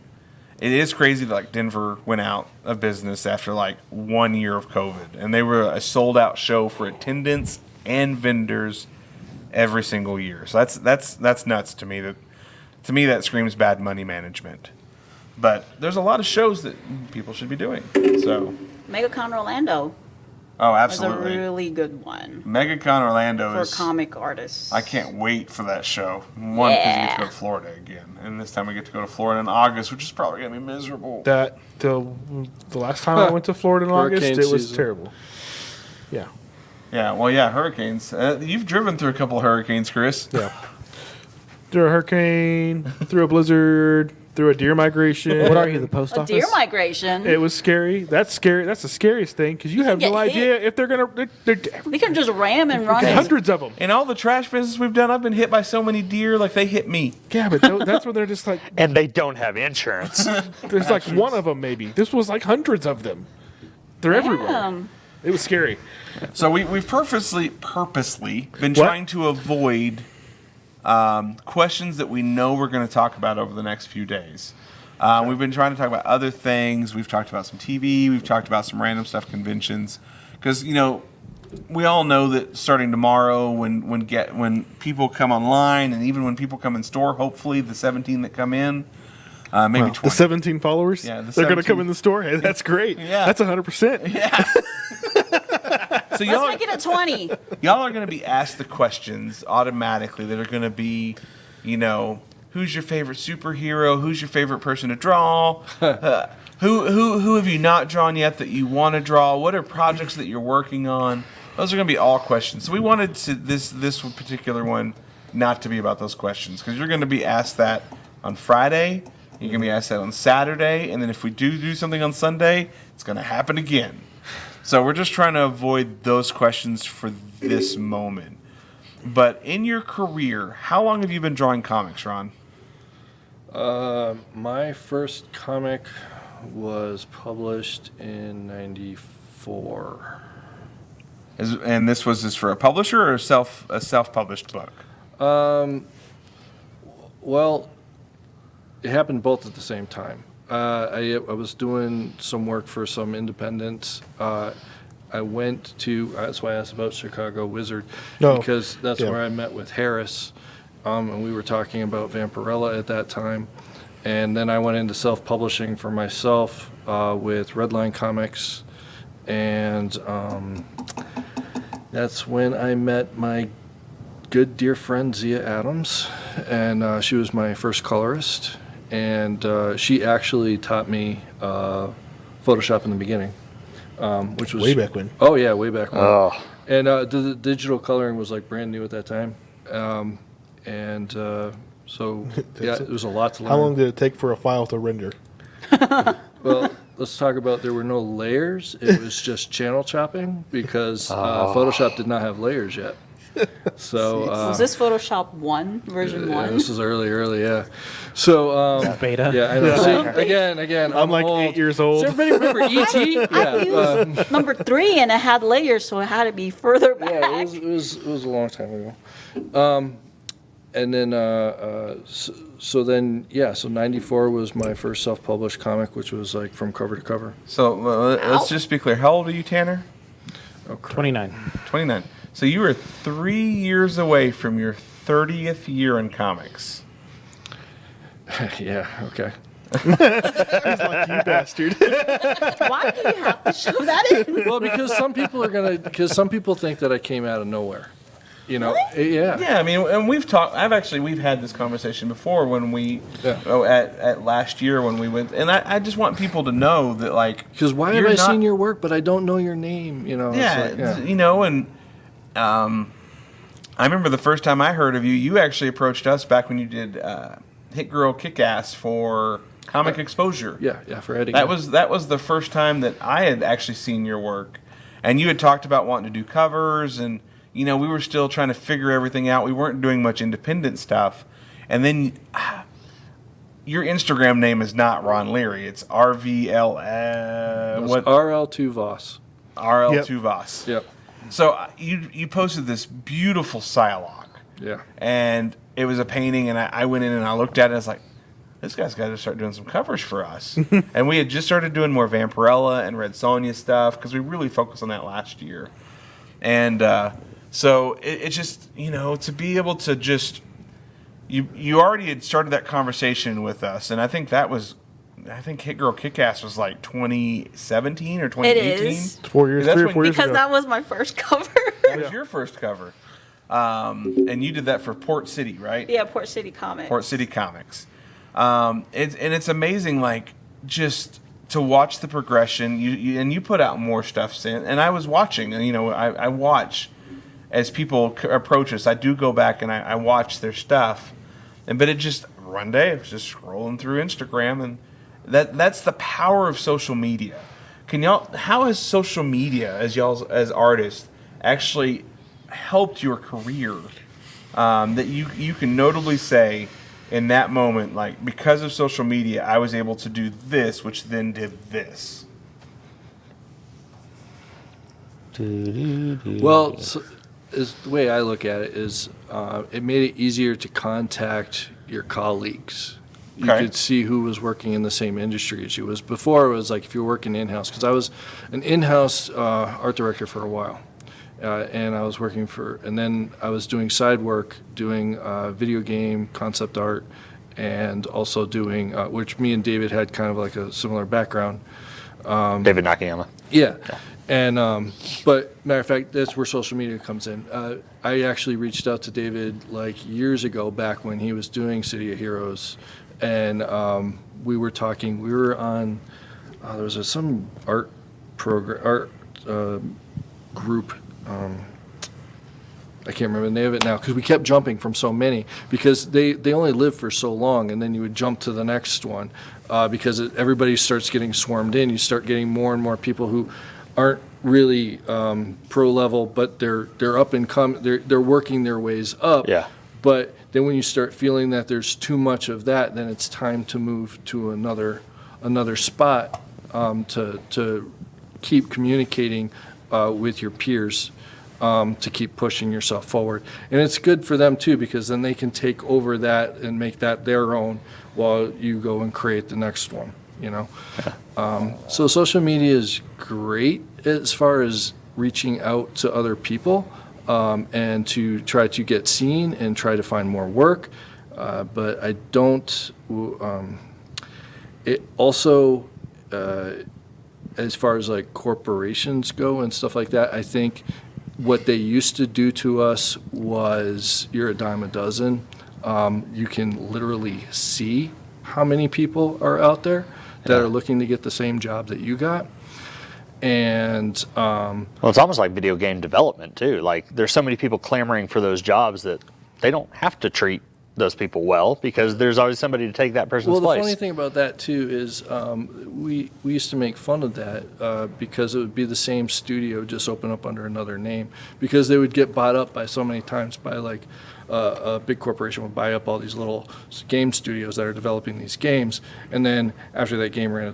it is crazy that like Denver went out of business after like 1 year of COVID, and they were a sold out show for attendance and vendors every single year. So that's nuts to me. That screams bad money management. But there's a lot of shows that people should be doing. So, MegaCon Orlando oh, was a absolutely. really good one MegaCon Orlando for is. comic artists. I can't wait for that show. One, because we get to go Yeah. to Florida again, and this time we get to go to Florida in August, which is probably gonna be miserable. That the last time I went to Florida in August, Hurricane it was season. terrible. Yeah. Yeah, well, yeah, hurricanes. You've driven through a couple of hurricanes, Chris. Yeah. Through a hurricane, through a blizzard, through a deer migration. What are you, the post a office? deer migration. It was scary. That's scary. That's the scariest thing because you have get no hit. idea if they're gonna. They're We can just ram and run. And hundreds of them. In all the trash business we've done, I've been hit by so many deer, like they hit me. Yeah, but that's when they're just like. And they don't have insurance. There's like one of them maybe. This was like hundreds of them. They're everywhere. Damn. It was scary. So we've purposely been trying to avoid questions that we know we're going to talk about over the next few days. We've been trying to talk about other things. We've talked about some TV. We've talked about some random stuff, conventions. Because, we all know that starting tomorrow, when people come online, and even when people come in store, hopefully the 17 that come in, maybe 20. The 17 followers? Yeah, they're going to come in the store? Hey, that's great. Yeah. That's 100%. Yeah. So Let's make it a 20. y'all are going to be asked the questions automatically that are going to be, who's your favorite superhero? Who's your favorite person to draw? Who have you not drawn yet that you want to draw? What are projects that you're working on? Those are going to be all questions. So we wanted this particular one not to be about those questions, because you're going to be asked that on Friday. You're going to be asked that on Saturday. And then if we do something on Sunday, it's going to happen again. So we're just trying to avoid those questions for this moment. But in your career, how long have you been drawing comics, Ron? My first comic was published in '94. And this was for a publisher or a self-published book? Well, it happened both at the same time. I was doing some work for some independents. I went to, that's why I asked about Chicago Wizard, because that's where I met with Harris, and we were talking about Vampirella at that time. And then I went into self-publishing for myself with Redline Comics, and that's when I met my good dear friend Zia Adams, and she was my first colorist, and she actually taught me Photoshop in the beginning, which was Way back when. Oh yeah, way back when. Oh. And the digital coloring was like brand new at that time, so yeah, it was a lot to learn. How long did it take for a file to render? Well, let's talk about there were no layers. It was just channel chopping because Photoshop did not have layers yet. So Was this Photoshop 1, version 1? this is early, yeah. So Beta. yeah, I know. See, again, I'm like old. 8 years old. Does everybody remember ET? I used number 3 and it had layers, so it had to be further back. Yeah, it was a long time ago. And then so 94 was my first self-published comic, which was like from cover to cover. So let's just be clear. How old are you, Tanner? Oh, crap. 29. 29. So you were 3 years away from your 30th year in comics. Yeah, okay. He's like, you bastard. Why do you have to show that in? Well, because some people think that I came out of nowhere. Yeah. Yeah, I mean, and we've had this conversation before when we, at last year when we went, and I just want people to know that, like, Because why have I seen your work, but I don't know your name? Yeah, and I remember the first time I heard of you. You actually approached us back when you did Hit Girl Kick Ass for Comic Exposure. Yeah, for Eddie. That was the first time that I had actually seen your work, and you had talked about wanting to do covers, and we were still trying to figure everything out. We weren't doing much independent stuff, and then your Instagram name is not Ron Leary. It's RVL. What? RL2 Voss. RL2 Voss. Yep. So you posted this beautiful Psylocke. Yeah. And it was a painting, and I went in and I looked at it, and I was like, this guy's got to start doing some covers for us. And we had just started doing more Vampirella and Red Sonja stuff, because we really focused on that last year. And so it's just, to be able to just, you already had started that conversation with us, and I think Hit Girl Kick-Ass was like 2017 or 2018. It is. 4 years, 3 or 4 years Because ago. that was my first cover. That was your first cover. And you did that for Port City, right? Yeah, Port City Comics. Port City Comics. It's amazing, like, just to watch the progression. You put out more stuff, and I was watching, and I watch as people approach us. I do go back and I watch their stuff, but it just one day I was just scrolling through Instagram, and that's the power of social media. How has social media, as artists, actually helped your career? That you can notably say in that moment, like, because of social media, I was able to do this, which then did this. Well, so, the way I look at it is it made it easier to contact your colleagues. You Okay. could see who was working in the same industry as you. Was before it was like if you were working in-house, because I was an in-house art director for a while. And I was working and then I was doing side work, doing video game concept art, and also doing, which me and David had kind of like a similar background. David Nakayama. Yeah. And, but matter of fact, that's where social media comes in. I actually reached out to David like years ago, back when he was doing City of Heroes, and we were talking. We were on, there was some art program, group. I can't remember the name of it now, because we kept jumping from so many, because they only live for so long, and then you would jump to the next one, because everybody starts getting swarmed in. You start getting more and more people who aren't really pro level, but they're up and they're working their ways up. Yeah. But then when you start feeling that there's too much of that, then it's time to move to another spot, to keep communicating with your peers, to keep pushing yourself forward. And it's good for them too, because then they can take over that and make that their own while you go and create the next one, you know? So social media is great as far as reaching out to other people, and to try to get seen and try to find more work. But I don't, it also, as far as like corporations go and stuff like that, I think what they used to do to us was, you're a dime a dozen. You can literally see how many people are out there that are looking to get the same job that you got. And Well, it's almost like video game development too. Like there's so many people clamoring for those jobs that they don't have to treat those people well, because there's always somebody to take that person's well, the place. funny thing about that too is we used to make fun of that, because it would be the same studio just open up under another name, because they would get bought up by so many times by like a big corporation would buy up all these little game studios that are developing these games, and then after that game ran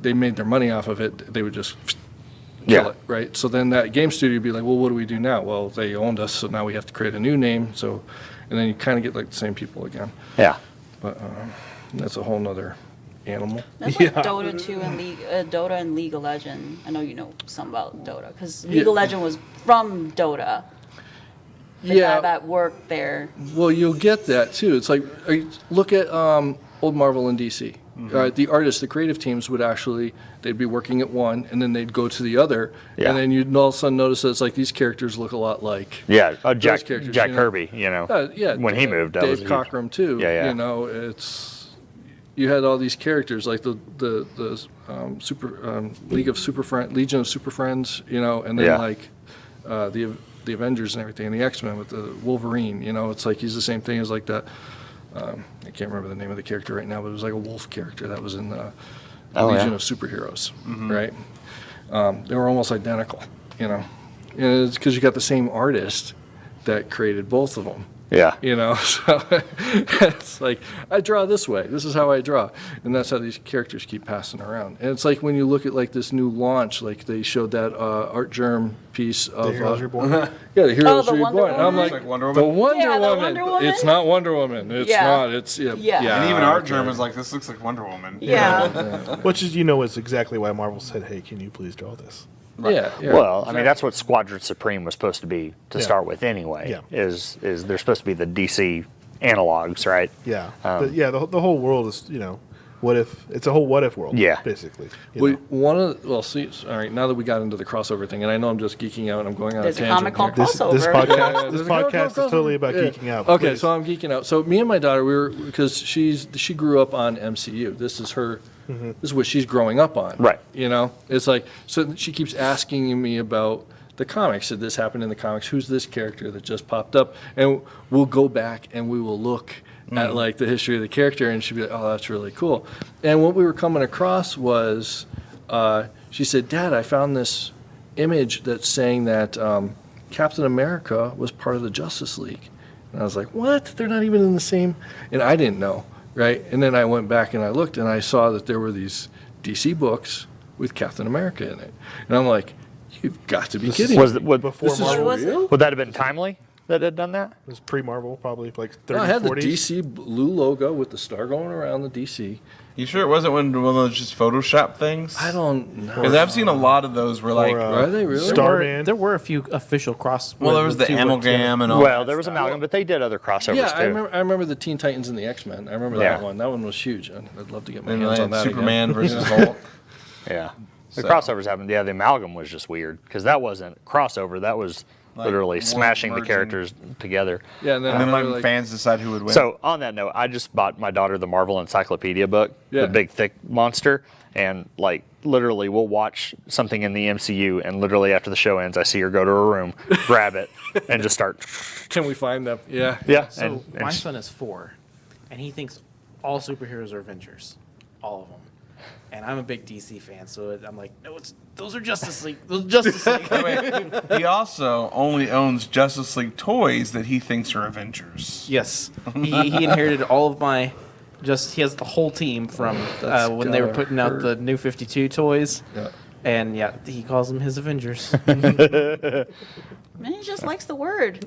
they made their money off of it, they would just kill it, right? So then that game studio would be like, well, what do we do now? Well, they owned us, so now we have to create a new name. So, and then you kind of get like the same people again. Yeah. But that's a whole nother animal. That's like Dota 2 and Dota and League of Legends. I know you know some about Dota, because League of Legends was from Dota. The guy that worked there. Well, you'll get that too. It's like, look at old Marvel and DC. The artists, the creative teams would actually, they'd be working at one, and then they'd go to the other, and then you'd all of a sudden notice that it's like these characters look a lot like Jack characters, Jack you know? Kirby, you know. When he moved, that was Dave huge. Cockrum too. Yeah. You know, you had all these characters like the Legion of Super Friends, you know, and then like the Avengers and everything, and the X-Men with the Wolverine. You know, it's like he's the same thing as like that. I can't remember the name of the character right now, but it was like a wolf character that was in the Legion of Superheroes, right? They were almost identical, you know. And it's because you got the same artist that created both of them. Yeah. You know, so it's like, I draw this way. This is how I draw. And that's how these characters keep passing around. And it's like when you look at like this new launch, like they showed that Art Germ piece of... The Heroes Reborn. Yeah, the Heroes the Wonder Reborn. And I'm Woman? like, Like Wonder the Woman? Wonder Yeah, the Woman. Wonder Woman? It's not Wonder Woman. It's Yeah. not. It's, Yeah. And even Art okay. Germ is like, this looks like Wonder Woman. Yeah. Which is, is exactly why Marvel said, hey, can you please draw this? Yeah. Well, I mean, that's what Squadron Supreme was supposed to be to Yeah. start with anyway. Yeah. Is they're supposed to be the DC analogs, right? Yeah. But yeah, the whole world is, what if, it's a whole what if world. Yeah. Basically. See, all right, now that we got into the crossover thing, and I know I'm just geeking out and I'm going on There's a a tangent comic called here. This Crossover. podcast, There's this a comic podcast is called totally crossover. about Yeah. geeking out. Okay, Please. so I'm geeking out. So me and my daughter, because she grew up on MCU. This is her. This is what she's growing up on. Right. You know, it's like, so she keeps asking me about the comics. Did this happen in the comics? Who's this character that just popped up? And we'll go back and we will look at like the history of the character, and she'd be like, oh, that's really cool. And what we were coming across was, she said, Dad, I found this image that's saying that Captain America was part of the Justice League. And I was like, what? They're not even in the same, and I didn't know, right? And then I went back and I looked and I saw that there were these DC books with Captain America in it. And I'm like, You've got to be kidding Was me. Before This is Marvel. Was it? real? would that have been timely that had done that? It was pre-Marvel, probably like 30s, No, I had the 40s. DC blue logo with the star going around the DC. You sure it wasn't one of those just Photoshop things? I don't know. Because I've seen a lot of those where like, Or, Are they really? Starman. There were a few official cross. well, there was the two worked amalgam and all. Well, that there was stuff. amalgam, but they did other crossovers Yeah, too. I remember the Teen Titans and the X-Men. I remember Yeah. that one. That one was huge. I'd love to get my And hands they on had that Superman again. versus Hulk. Yeah. The So- crossovers happened. Yeah, the amalgam was just weird because that wasn't crossover. That was Like literally world smashing the merging. characters together. Yeah, and then And I then remember, letting fans decide who would win. So on that note, I just bought my daughter the Marvel Encyclopedia book, Yeah. the big thick monster, and like literally we'll watch something in the MCU, and literally after the show ends, I see her go to her room, grab it, and just start. can we find them? Yeah. Yeah. So and my son is 4, and he thinks all superheroes are Avengers, all of them. And I'm a big DC fan, so I'm like, no, those are Justice League. Those are Justice League. Wait, he also only owns Justice League toys that he thinks are Avengers. Yes, he inherited all of my. He has the whole team from when they were putting out the New 52 toys. Yeah. And yeah, he calls them his Avengers. Man, he just likes the word.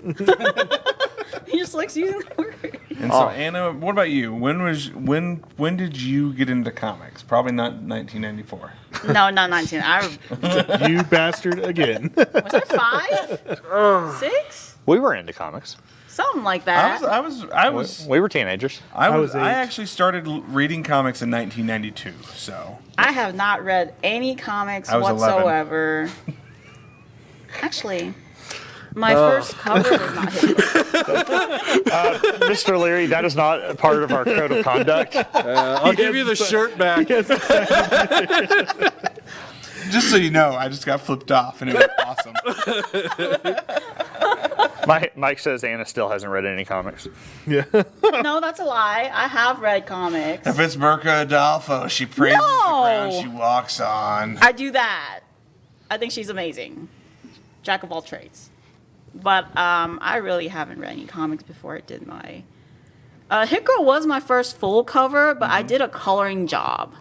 He just likes using the word. And so, Anna, what about you? When did you get into comics? Probably not 1994. No, not 19. Was You bastard again. I 5? 6? we were into comics. Something like that. We were teenagers. was 8. I actually started reading comics in 1992. So I have not read any comics I was 11. whatsoever. Actually, my first cover was not his. Mr. Leary, that is not a part of our code of conduct. I'll give you the shirt back. just so you know, I just got flipped off, and it was awesome. Mike says Anna still hasn't read any comics. Yeah. No, that's a lie. I have read comics. If it's Mirka Adolfo, she praises the ground No. she walks on. I do that. I think she's amazing. Jack of all trades. But I really haven't read any comics before I did my. Hit Girl was my first full cover, but I did a coloring job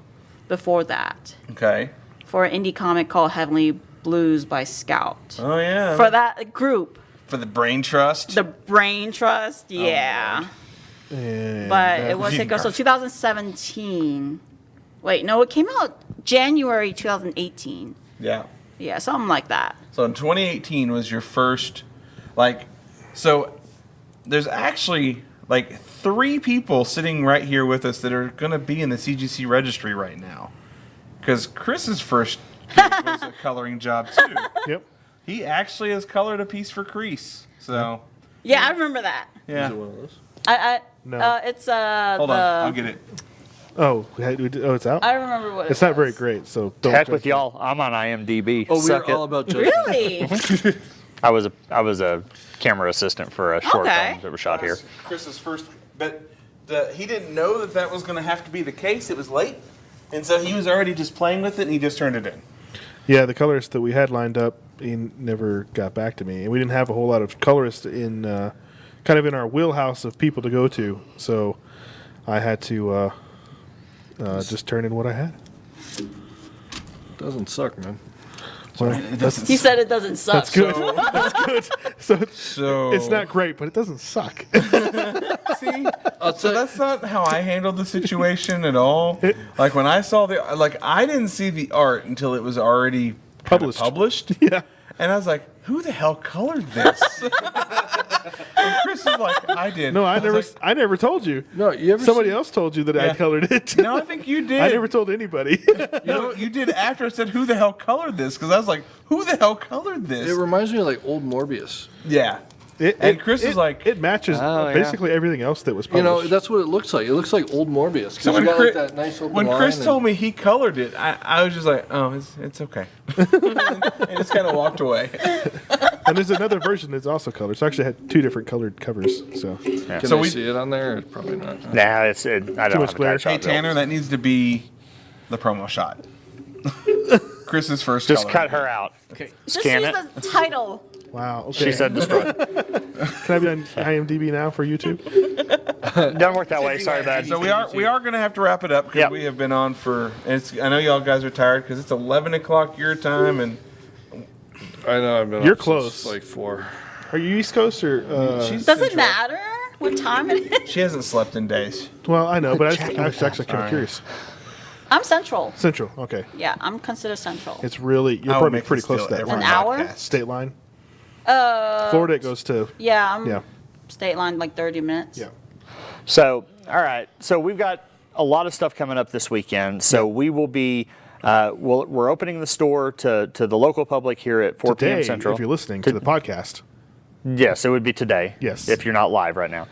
before that Okay. for an indie comic called Heavenly Blues by Scout. Oh yeah. For that group, For the Brain Trust. the Brain Trust, yeah. And But it was Hit Girl. So 2017. Wait, no, it came out January 2018. Yeah. Yeah, something like that. So in 2018 was your first, like, so there's actually like 3 people sitting right here with us that are going to be in the CGC registry right now. Because Chris's first gig was a coloring job too. Yep. He actually has colored a piece for Crease. So, Yeah, I remember that. yeah. Is it one of those? No. It's Hold the. on, I'll get it. Oh, it's out? I remember what It's it not very was. great, so don't Heck judge with me. y'all. I'm on IMDb. Oh, Suck we're it. all about judgment. Really? I was a camera assistant for a short Okay. film that was shot here. Chris's first, but he didn't know that was going to have to be the case. It was late, and so he was already just playing with it, and he just turned it in. Yeah, the colorist that we had lined up, he never got back to me. And we didn't have a whole lot of colorists in kind of in our wheelhouse of people to go to. So I had to just turn in what I had. Doesn't suck, man. Well, He said it doesn't suck. that's good. That's good. So So it's not great, but it doesn't suck. See, so that's not how I handled the situation at all. Like when I saw I didn't see the art until it was already Published. published. Yeah. And I was like, who the hell colored this? And Chris is like, I did. No, I was never. I never told you. No, you ever Somebody else told you that Yeah. I colored it. No, I think you did. I never told anybody. No, you did after I said, who the hell colored this? Because I was like, who the hell colored this? It reminds me of like old Morbius. Yeah. And Chris is like- it matches Oh, yeah. basically everything else that was You published. know, that's what it looks like. It looks like old Morbius. So It's when got Chris, like that nice open when line Chris and- told me he colored it, I was just like, oh, it's okay. And just kind of walked away. And there's another version that's also colored. So I actually had 2 different colored covers. So Can So I we- see it on there? Probably not. Nah, I don't much have a glare. shot Hey, built. Tanner, that needs to be the promo shot. Chris's first Just color. cut her out. Just Scan use it. the title. wow. Okay. She said destroy. "Can I be on IMDb now for YouTube?" Doesn't work that way. Sorry, bad. So we are going to have to wrap it up because Yep. we have been on for. I know y'all guys are tired because it's 11 o'clock your time, and I know. I've been You're up close. since like 4. Are you East Coast or? She's Does it central. matter what time it is? She hasn't slept in days. Well, I know, but I was actually kind of Sorry. curious. I'm central. Central. Okay. Yeah, I'm considered central. It's really you're I will probably make pretty this close deal to that every line. An hour? podcast. State line. Florida it goes to. Yeah, I'm Yeah. state line like 30 minutes. Yeah. So, all right. So we've got a lot of stuff coming up this weekend. So we will be, we're opening the store to the local public here at 4 Today, p.m. Central. if you're listening to the podcast. Yes, it would be today. Yes. If you're not live right now.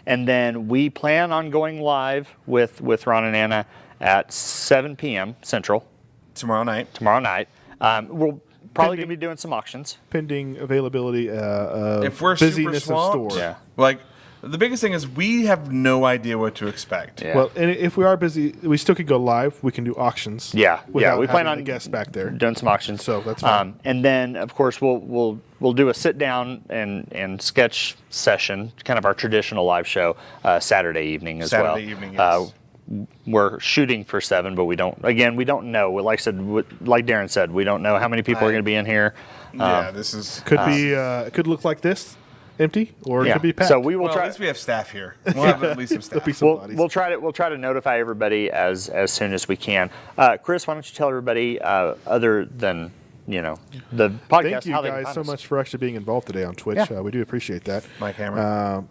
And then we plan on going live with Ron and Anna at 7 p.m. Central Tomorrow night. tomorrow night. We're probably going to be doing some auctions. Pending availability of If we're super busyness swamped, of store. Yeah. like the biggest thing is we have no idea what to expect. Yeah. Well, and if we are busy, we still could go live. We can do auctions. Yeah, without we plan having on the guests back there. doing some auctions. So that's fine. And then, of course, we'll do a sit down and sketch session, kind of our traditional live show, Saturday evening as well. Saturday evening, yes. We're shooting for 7, but we don't know. Like I said, like Darren said, we don't know how many people are going to be in here. Yeah, this is Could be. It could look like this, empty, or it Yeah. could be packed. So we will well, try. at least we have staff here. We'll have at least some staff. There'll be some We'll, bodies. we'll try to notify everybody as soon as we can. Chris, why don't you tell everybody, other than the podcast, Thank you how they can guys find so us? much for actually being involved today on Twitch. Yeah. We do appreciate that. My camera.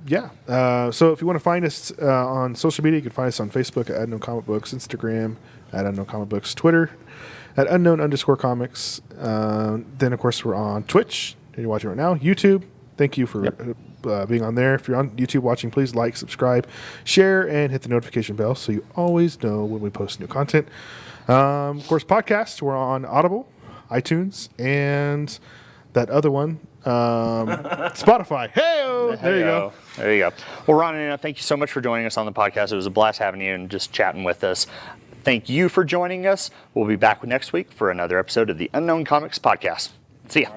So if you want to find us on social media, you can find us on Facebook at Unknown Comic Books, Instagram at Unknown Comic Books, Twitter at Unknown_comics. Then, of course, we're on Twitch. You're watching right now. YouTube. Thank you for being on there. If you're on YouTube watching, please like, subscribe, share, and hit the notification bell so you always know when we post new content. Of course, podcasts. We're on Audible, iTunes, and that other one, Spotify. Hey, there you go. There you go. Well, Ron and Anna, thank you so much for joining us on the podcast. It was a blast having you and just chatting with us. Thank you for joining us. We'll be back next week for another episode of the Unknown Comics Podcast. See ya.